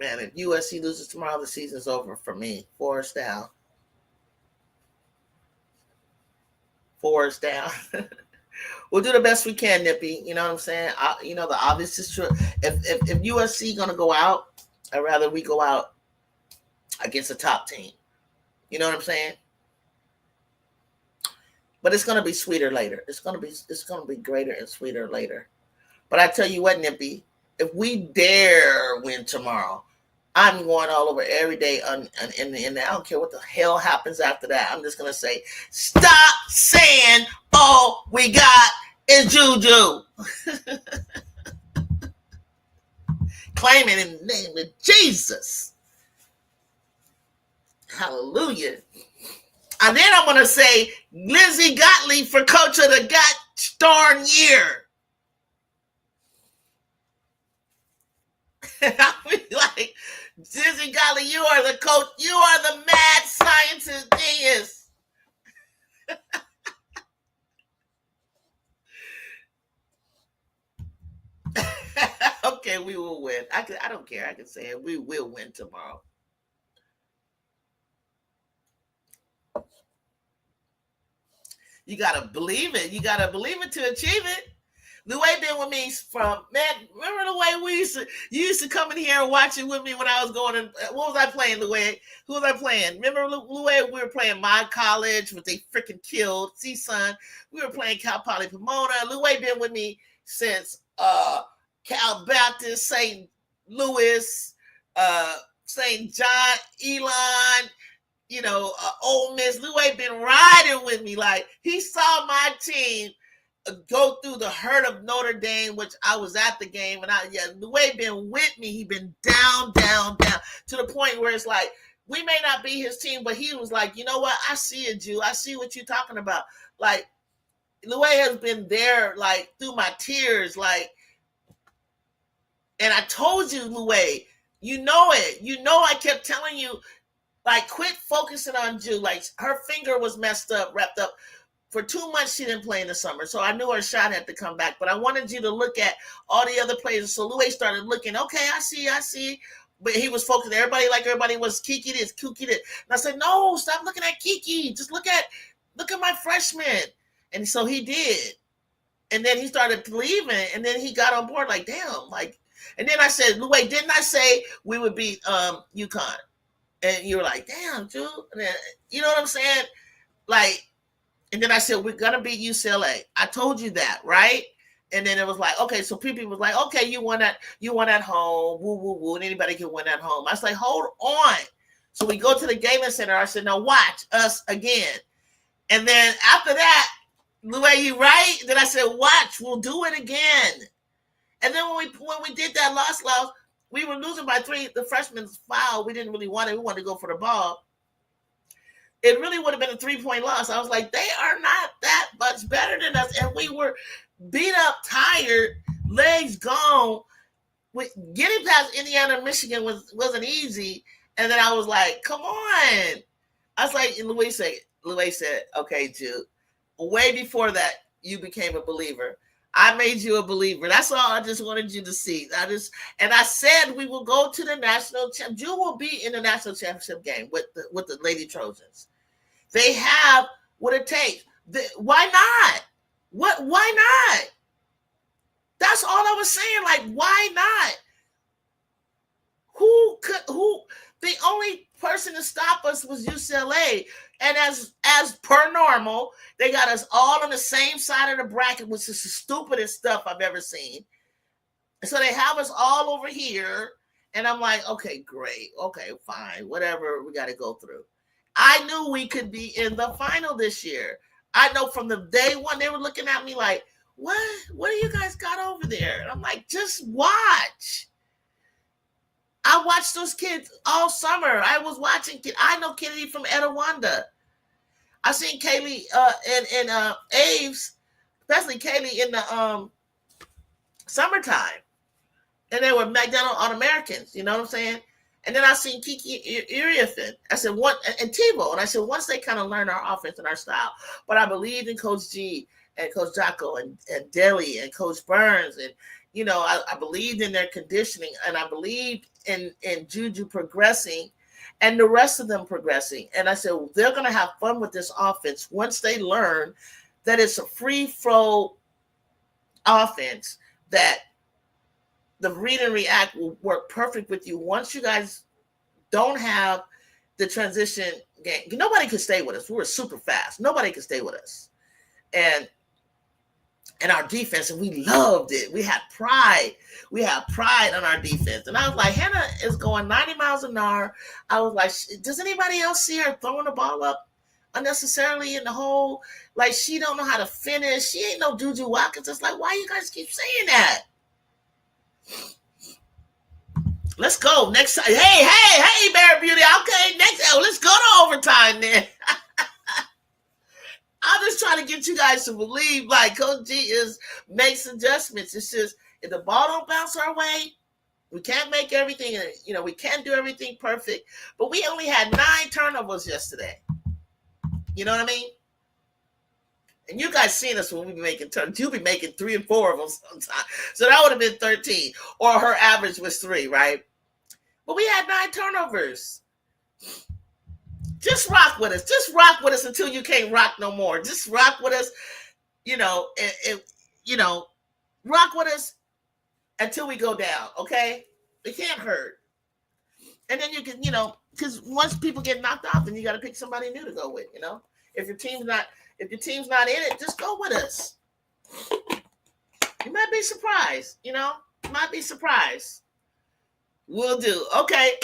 man, if USC loses tomorrow, the season's over for me. 4's down. 4's down. We'll do the best we can, Nippy. You know what I'm saying? The obvious is true. If USC gonna go out, I'd rather we go out against a top team. You know what I'm saying? But it's gonna be sweeter later. It's gonna be greater and sweeter later. But I tell you what, Nippy, if we dare win tomorrow, I'm going all over every day, and I don't care what the hell happens after that. I'm just gonna say, stop saying all we got is Juju. Claim it in the name of Jesus. Hallelujah. And then I'm gonna say Lindsey Gottlieb for coach of the gosh darn year. I mean, like, Lindsey Gottlieb, you are the coach. You are the mad scientist genius. Okay, we will win. I don't care. I can say it. We will win tomorrow. You gotta believe it. You gotta believe it to achieve it. Luay been with me from, man, remember the way you used to come in here and watch it with me when I was going to, what was I playing, Luay? Who was I playing? Remember, Luay, we were playing my college, but they freaking killed, son. We were playing Cal Poly Pomona. Luay been with me since Cal Baptist, St. Louis, St. John, Elon, Ole Miss. Luay been riding with me. Like, he saw my team go through the hurt of Notre Dame, which I was at the game, and the way been with me, he been down to the point where it's like we may not be his team, but he was like, you know what? I see it, Jew. I see what you're talking about. Like, Luay has been there, like, through my tears, like, and I told you, Luay, you know it. I kept telling you, like, quit focusing on Jew. Like, her finger was messed up, wrapped up. For 2 months, she didn't play in the summer, so I knew her shot had to come back. But I wanted you to look at all the other players. So Luay started looking, okay, I see. But he was focused. Everybody was Kiki this, Kiki this. And I said, no, stop looking at Kiki. Just look at my freshman. And so he did. And then he started believing, and then he got on board like, damn. Like, and then I said, Luay, didn't I say we would beat UConn? And you were like, damn, dude. You know what I'm saying? Like, and then I said, we're gonna beat UCLA. I told you that, right? And then it was like, okay, so people was like, okay, you won at home, woo, woo, woo, and anybody can win at home. I was like, hold on. So we go to the Galen Center. I said, now watch us again. And then after that, the way you right, then I said, watch, we'll do it again. And then when we did that loss, we were losing by 3. The freshmen fouled. We didn't really want it. We wanted to go for the ball. It really would have been a 3-point loss. I was like, they are not that much better than us. And we were beat up, tired, legs gone. Getting past Indiana, Michigan wasn't easy. And then I was like, come on. I was like, and Louis said, okay, Jude, way before that, you became a believer. I made you a believer. That's all I just wanted you to see. I said we will go to the national championship. Jude will be in the national championship game with the Lady Trojans. They have what it takes. Why not? Why not? That's all I was saying. Like, why not? Who? The only person to stop us was UCLA. And as per normal, they got us all on the same side of the bracket, which is the stupidest stuff I've ever seen. So they have us all over here. And I'm like, okay, great. Okay, fine. Whatever we got to go through. I knew we could be in the final this year. I know from the day one, they were looking at me like, what do you guys got over there? And I'm like, just watch. I watched those kids all summer. I was watching. I know Kennedy from Etowanda. I seen Kaylee and Aves, especially Kaylee in the summertime, and they were McDonald All-Americans. You know what I'm saying? And then I seen Kiki Iriafin. I said, what? And Tebow. And I said, once they kind of learn our offense and our style. But I believed in Coach G and Coach Jocko and Deli and Coach Burns. And, you know, I believed in their conditioning. And I believed in Juju progressing and the rest of them progressing. And I said, well, they're going to have fun with this offense once they learn that it's a free-flow offense, that the read and react will work perfect with you. Once you guys don't have the transition game, nobody could stay with us. We were super fast. Nobody could stay with us. And our defense, and we loved it. We had pride. We had pride on our defense. And I was like, Hannah is going 90 miles an hour. I was like, does anybody else see her throwing the ball up unnecessarily in the hole? Like, she don't know how to finish. She ain't no Juju Watkins. It's like, why you guys keep saying that? Let's go next time. Hey, Mary Beauty. Okay, let's go to overtime then. I'm just trying to get you guys to believe, like, Coach G makes adjustments. It's just, if the ball don't bounce our way, we can't make everything, you know, we can't do everything perfect. But we only had 9 turnovers yesterday. You know what I mean? And you guys seen us when we be making turnovers. You'll be making 3 and 4 of them sometimes. So that would have been 13. Or her average was 3, right? But we had 9 turnovers. Just rock with us. Just rock with us until you can't rock no more. Just rock with us, you know, rock with us until we go down, okay? It can't hurt. And then you can, you know, because once people get knocked off, then you got to pick somebody new to go with, you know? If your team's not in it, just go with us. You might be surprised, you know? You might be surprised. Will do. Okay.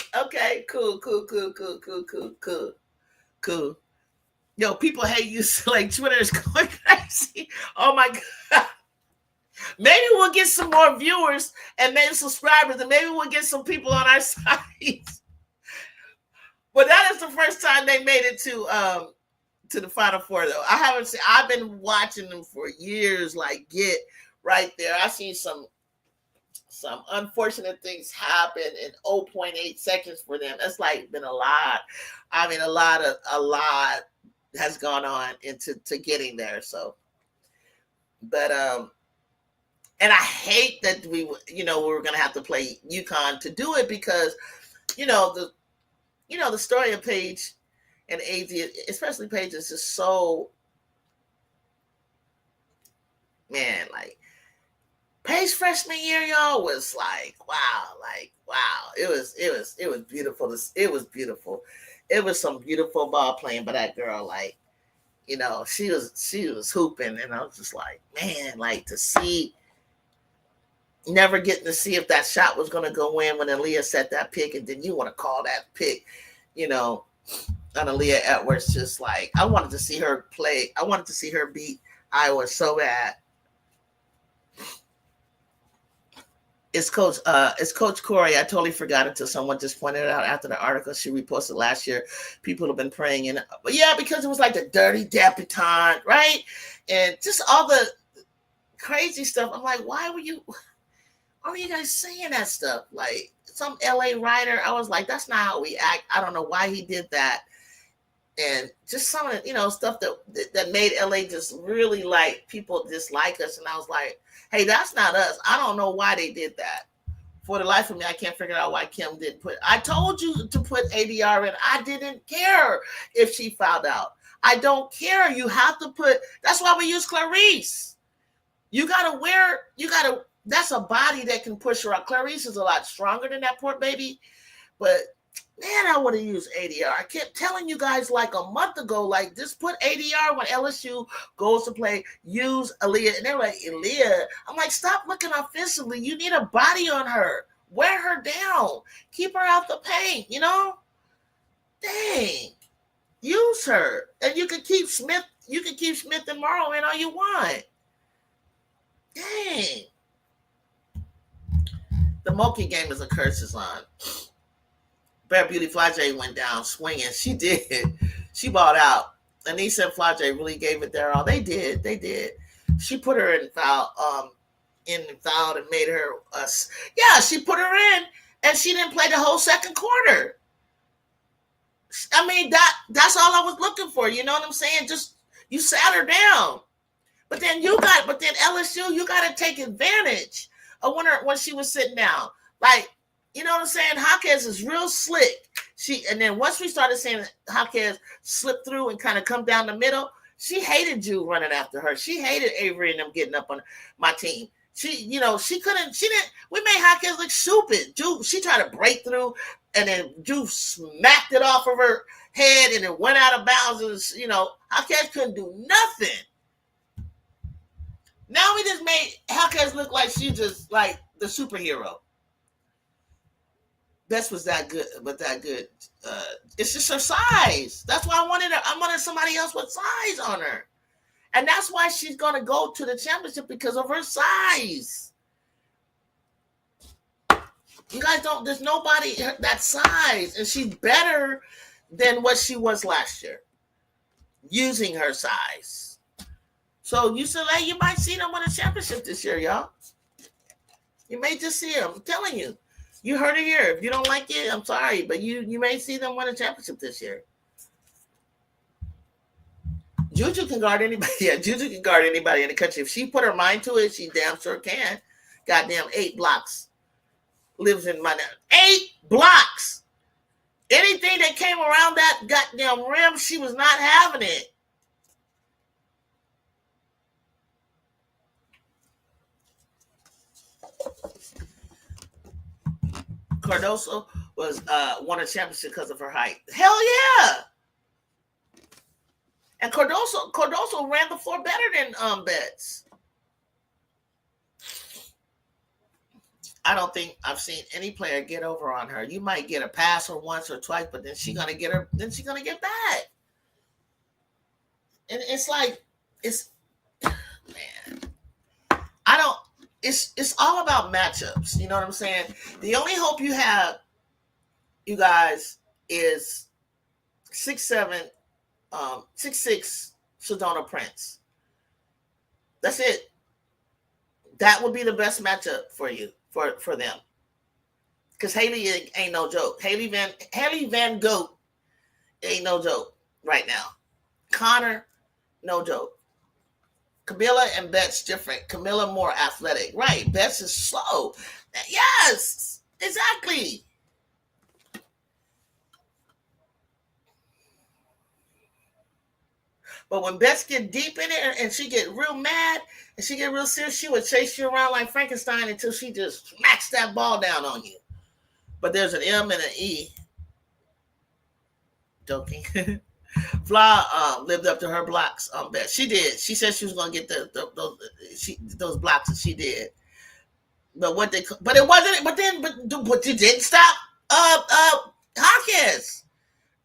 Cool. Yo, people hate you. Like, Twitter is going crazy. Oh my God. Maybe we'll get some more viewers and maybe subscribers, and maybe we'll get some people on our site. But that is the first time they made it to the Final Four, though. I've been watching them for years, like, get right there. I've seen some unfortunate things happen in 0.8 seconds for them. That's like been a lot. I mean, a lot has gone on into getting there. So, but and I hate that we were going to have to play UConn to do it, because the story of Paige and AD, especially Paige, is just so, man, like, Paige freshman year, y'all, was like wow. It was beautiful. It was beautiful. It was some beautiful ball playing by that girl. Like, she was hooping, and I was just like, man, like to see, never getting to see if that shot was going to go in when Aaliyah set that pick, and then you want to call that pick, you know, on Aaliyah Edwards. Just like, I wanted to see her play. I wanted to see her beat Iowa so bad. It's Coach Corey. I totally forgot until someone just pointed it out after the article she reposted last year. People have been praying in, but yeah, because it was like the dirty debutante, right? And just all the crazy stuff. I'm like, why were you guys saying that stuff? Like some LA writer, I was like, that's not how we act. I don't know why he did that. And just some of the, stuff that made LA just really like people dislike us. And I was like, hey, that's not us. I don't know why they did that. For the life of me, I can't figure out why Kim didn't put. I told you to put ADR in. I didn't care if she fouled out. I don't care. You have to put. That's why we use Clarice. You gotta wear. You gotta. That's a body that can push her out. Clarice is a lot stronger than that poor baby, but man, I would have used ADR. I kept telling you guys like a month ago, like just put ADR when LSU goes to play, use Aaliyah. And they're like, Aaliyah. I'm like, stop looking offensively. You need a body on her. Wear her down. Keep her out the paint, Dang. Use her. And you can keep Smith and Morrow in all you want. Dang. The Moki game is a curse is on. Bear Beauty Flage went down swinging. She did. She balled out. And he said Flage really gave it their all. They did. She put her in foul, and made her she put her in, and she didn't play the whole second quarter. I mean, that's all I was looking for. You know what I'm saying? Just you sat her down. But then LSU, you gotta take advantage of when she was sitting down. Like, you know what I'm saying? Jaquez is real slick. And then once we started seeing Jaquez slip through and kind of come down the middle, she hated Jude running after her. She hated Avery and them getting up on my team. She didn't, we made Jaquez look stupid. Jude, she tried to break through, and then Jude smacked it off of her head, and it went out of bounds. And, Jaquez couldn't do nothing. Now we just made Jaquez look like she just like the superhero. Bess was that good, but that good. It's just her size. That's why I wanted somebody else with size on her. And that's why she's going to go to the championship, because of her size. You guys there's nobody that size. And she's better than what she was last year, using her size. So UCLA, you might see them win a championship this year, y'all. You may just see them. I'm telling you. You heard it here. If you don't like it, I'm sorry, but you may see them win a championship this year. Juju can guard anybody. Yeah, Juju can guard anybody in the country. If she put her mind to it, she damn sure can. Goddamn 8 blocks. Lives in my 8 blocks. Anything that came around that goddamn rim, she was not having it. Cardoso won a championship because of her height. Hell yeah! And Cardoso ran the floor better than Betts. I don't think I've seen any player get over on her. You might get a pass or once or twice, but then she's gonna get back. And it's like, man. It's all about matchups. You know what I'm saying? The only hope you have, you guys, is 6'7", 6'6" Sedona Prince. That's it. That would be the best matchup for you, for them. Because Haley ain't no joke. Haley Van Goat ain't no joke right now. Connor, no joke. Camilla and Betts different. Camilla more athletic. Right. Betts is slow. Yes, exactly. But when Bets get deep in it and she get real mad and she get real serious, she would chase you around like Frankenstein until she just smacks that ball down on you. But there's an M and an E. Joking. Fla lived up to her blocks. Bet she did. She said she was gonna get those blocks, and she did. But but it wasn't. But you didn't stop. Hawkins.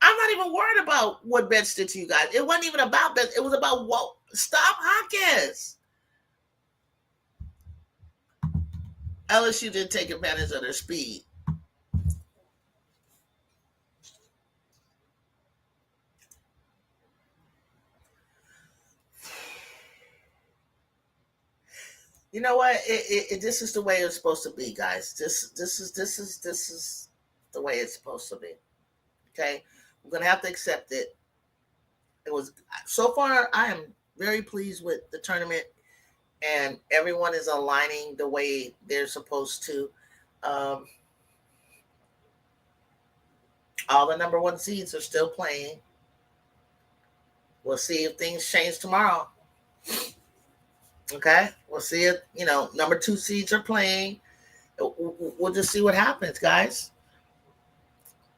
I'm not even worried about what Betts did to you guys. It wasn't even about Betts. It was about what. Stop Hawkins. LSU didn't take advantage of their speed. You know what? This is the way it's supposed to be, guys. This is the way it's supposed to be. Okay, we're gonna have to accept it. It was so far. I am very pleased with the tournament, and everyone is aligning the way they're supposed to. All the number one seeds are still playing. We'll see if things change tomorrow. Okay, we'll see if number two seeds are playing. We'll just see what happens, guys.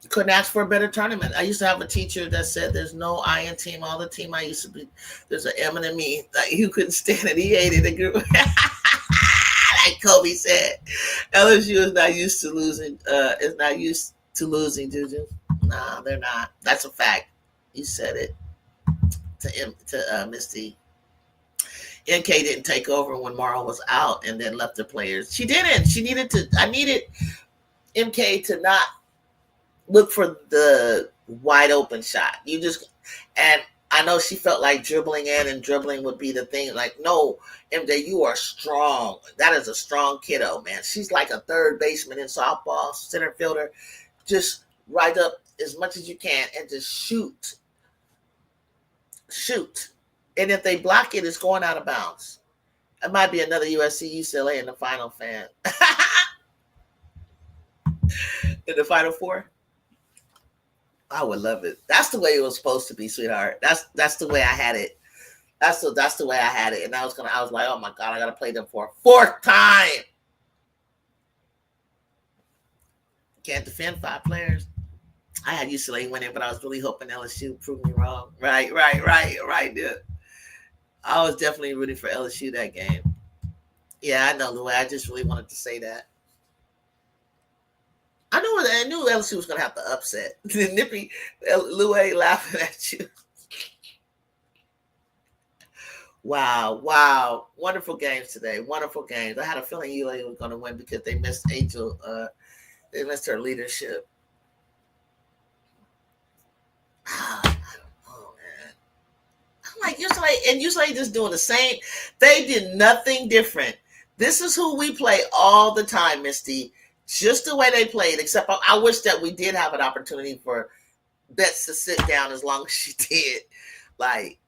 Couldn't ask for a better tournament. I used to have a teacher that said there's no I in team. All the team I used to be, there's an M and a me. Like, you couldn't stand it. He hated the group. Like Kobe said, LSU is not used to losing. Is not used to losing, Juju. Nah, they're not. That's a fact. You said it to Misty. NK didn't take over when Mara was out and then left the players. She didn't. She needed to. I needed MK to not look for the wide open shot. And I know she felt like dribbling in and dribbling would be the thing. Like, no, MJ, you are strong. That is a strong kiddo, man. She's like a third baseman in softball, center fielder. Just right up as much as you can and just shoot. And if they block it, it's going out of bounds. It might be another USC UCLA in the final, fan. In the Final Four. I would love it. That's the way it was supposed to be, sweetheart. That's the way I had it. That's the way I had it. And I was like, oh my God, I gotta play them for a fourth time. Can't defend 5 players. I had UCLA winning, but I was really hoping LSU proved me wrong. Right, dude. I was definitely rooting for LSU that game. Yeah, I know, Louis. I just really wanted to say that. I knew LSU was going to have to upset. Nippy, Louis laughing at you. Wow. Wonderful games today. Wonderful games. I had a feeling ULA was going to win because they missed Angel. They missed her leadership. Oh, man. I'm like, usually just doing the same. They did nothing different. This is who we play all the time, Misty. Just the way they played, except I wish that we did have an opportunity for Betts to sit down as long as she did. Like,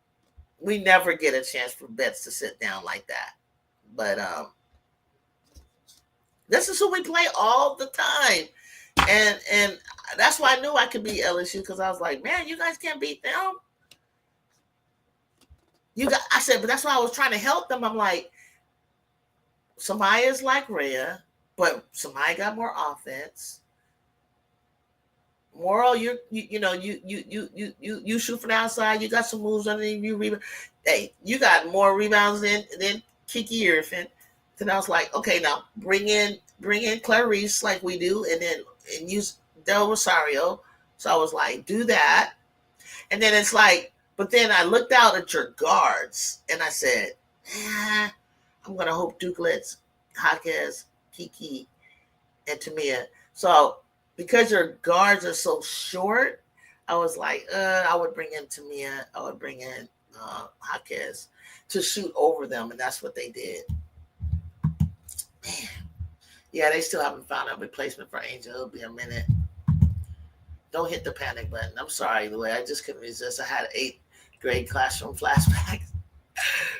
we never get a chance for Betts to sit down like that. But this is who we play all the time. And that's why I knew I could beat LSU, because I was like, man, you guys can't beat them. I said, but that's why I was trying to help them. I'm like, Samaya's like Rhea, but Samaya got more offense. Moral, you shoot from the outside. You got some moves underneath you. Rebound. Hey, you got more rebounds than Kiki Irfin. Then I was like, okay, now bring in Clarice like we do, and use Del Rosario. So I was like, do that, and then it's like, but then I looked out at your guards and I said, I'm gonna hope Dukelet's, Jaquez, Kiki, and Tamia. So because your guards are so short, I was like, I would bring in Tamia. I would bring in Jaquez to shoot over them, and that's what they did. Man. Yeah, they still haven't found a replacement for Angel. It'll be a minute. Don't hit the panic button. I'm sorry, Louis. I just couldn't resist. I had 8th grade classroom flashbacks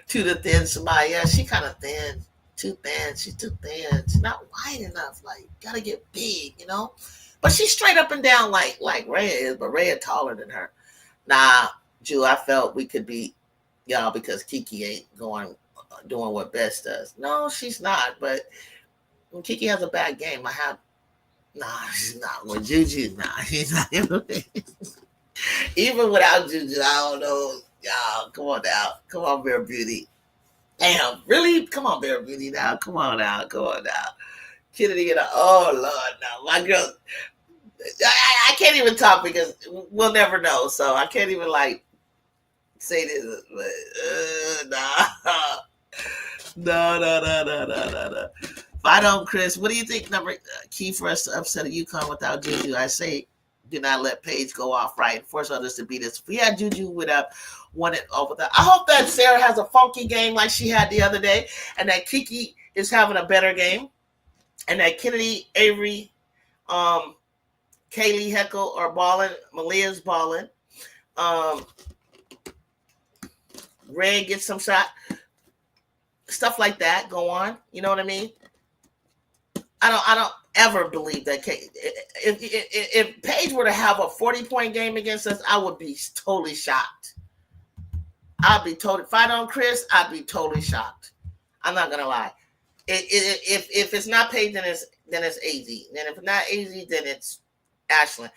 to the thin Samaya. Yeah, she kind of thin. Too thin. She's too thin. She's not wide enough. Like, gotta get big, But she's straight up and down like Rhea is, but Rhea taller than her. Nah, Jew, I felt we could beat y'all, because Kiki ain't going doing what Best does. No, she's not. But when Kiki has a bad game, I have nah. She's not with Juju. Nah, she's not. Even without Juju, I don't know. Y'all, come on now. Come on, Bear Beauty. Damn, really? Come on, Bear Beauty now. Come on now. Come on now. Kennedy and oh Lord, no, my girl. I can't even talk because we'll never know. So I can't even like say this. But nah, no. Fight on, Chris. What do you think? Number key for us to upset a UConn without Juju? I say, do not let Paige go off right. Force others to beat us. If we had Juju, would have won it over that. I hope that Sarah has a funky game like she had the other day, and that Kiki is having a better game, and that Kennedy, Avery, Kaylee Heckle are balling. Malia's balling. Um, Ray gets some shot. Stuff like that go on. You know what I mean? I don't ever believe that if Paige were to have a 40-point game against us, I would be totally shocked. I'd be totally fight on Chris. I'd be totally shocked. I'm not gonna lie. If it's not Paige, then it's AZ. Then if it's not AZ, then it's Ashlyn.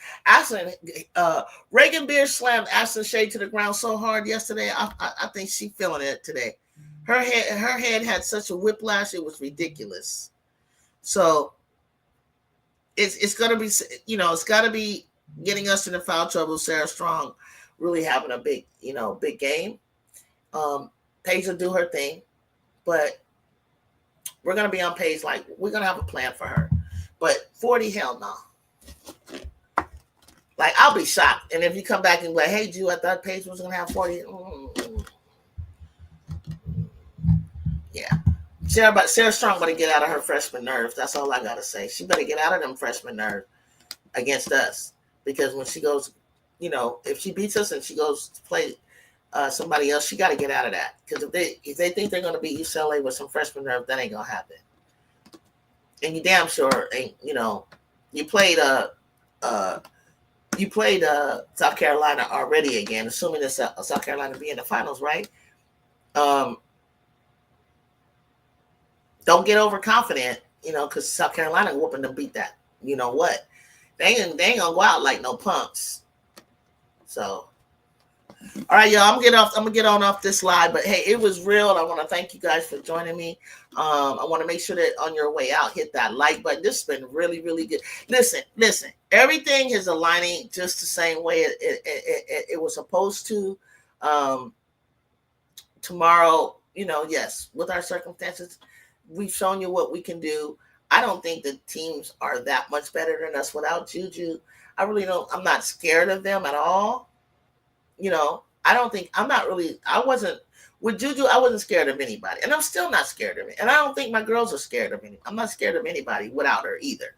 Reagan Beer slammed Ashlyn Shea to the ground so hard yesterday. I think she's feeling it today. Her head had such a whiplash, it was ridiculous. So it's gonna be, it's gotta be getting us into foul trouble. Sarah Strong really having a big game. Paige will do her thing, but we're gonna be on Paige, like we're gonna have a plan for her. But 40, hell no. Like I'll be shocked. And if you come back and be like, hey Jew, I thought Paige was gonna have 40. Yeah. Sarah Strong better get out of her freshman nerves. That's all I gotta say. She better get out of them freshman nerves against us. Because when she goes, if she beats us and she goes to play somebody else, she got to get out of that. Because if they think they're going to beat UCLA with some freshman nerve, that ain't going to happen. And you damn sure ain't. You played South Carolina already again, assuming that South Carolina be in the finals, right? Don't get overconfident, because South Carolina whooping to beat that. You know what? They ain't gonna go out like no punks. So, all right, y'all. I'm gonna get on off this live, but hey, it was real. I want to thank you guys for joining me. I want to make sure that on your way out, hit that like button. This has been really, really good. Listen. Everything is aligning just the same way it was supposed to. Tomorrow, yes, with our circumstances, we've shown you what we can do. I don't think the teams are that much better than us without Juju. I really don't. I'm not scared of them at all. I wasn't with Juju. I wasn't scared of anybody, and I'm still not scared of it. And I don't think my girls are scared of me. I'm not scared of anybody without her either.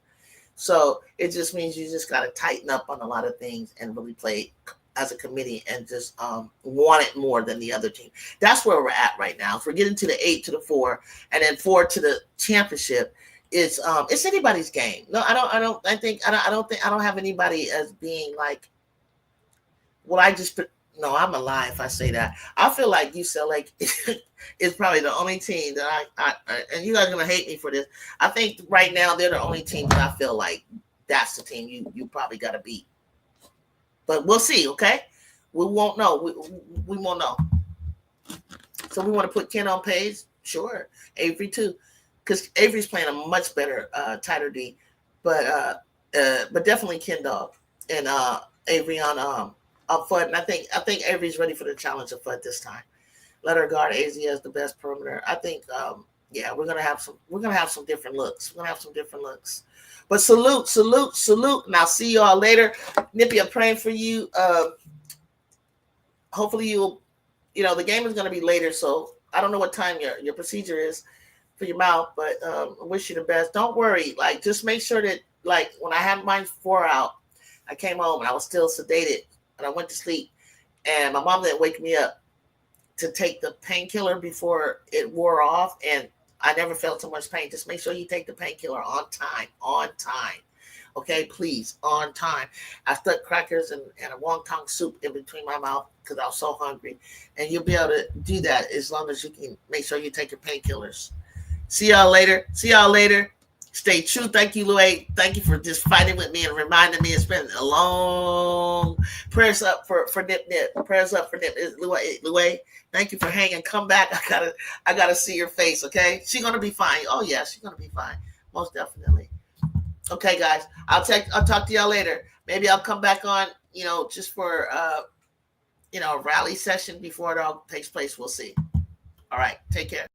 So it just means you just got to tighten up on a lot of things and really play as a committee and just want it more than the other team. That's where we're at right now. If we're getting to the 8 to the 4 and then 4 to the championship, it's anybody's game. No, I don't have anybody as being like, well, no, I'm a lie if I say that. I feel like UCLA is probably the only team that I and you guys are gonna hate me for this. I think right now they're the only team that I feel like that's the team you probably got to beat. But we'll see, okay? We won't know. We won't know. So we want to put Ken on Paige? Sure. Avery too. Because Avery's playing a much better, tighter D. But definitely Ken Dog. And Avery on Fudd. And I think Avery's ready for the challenge of Fudd this time. Let her guard AZ as the best perimeter. I think we're gonna have some different looks. We're gonna have some different looks. But salute. And I'll see you all later. Nippy, I'm praying for you. Hopefully the game is going to be later, so I don't know what time your procedure is for your mouth, but I wish you the best. Don't worry. Like, just make sure that, like, when I had mine 4 out, I came home and I was still sedated and I went to sleep, and my mom didn't wake me up to take the painkiller before it wore off, and I never felt so much pain. Just make sure you take the painkiller on time. Okay, please, on time. I stuck crackers and a wonton soup in between my mouth because I was so hungry. And you'll be able to do that as long as you can make sure you take your painkillers. See y'all later. See y'all later. Stay true. Thank you, Louie. Thank you for just fighting with me and reminding me it's been a long prayers up for Nip Nip. Prayers up for Nip Louie. Thank you for hanging. Come back. I gotta see your face, okay? She's gonna be fine. Oh yeah, she's gonna be fine. Most definitely. Okay, guys. I'll talk to y'all later. Maybe I'll come back on, just for a rally session before it all takes place. We'll see. All right. Take care.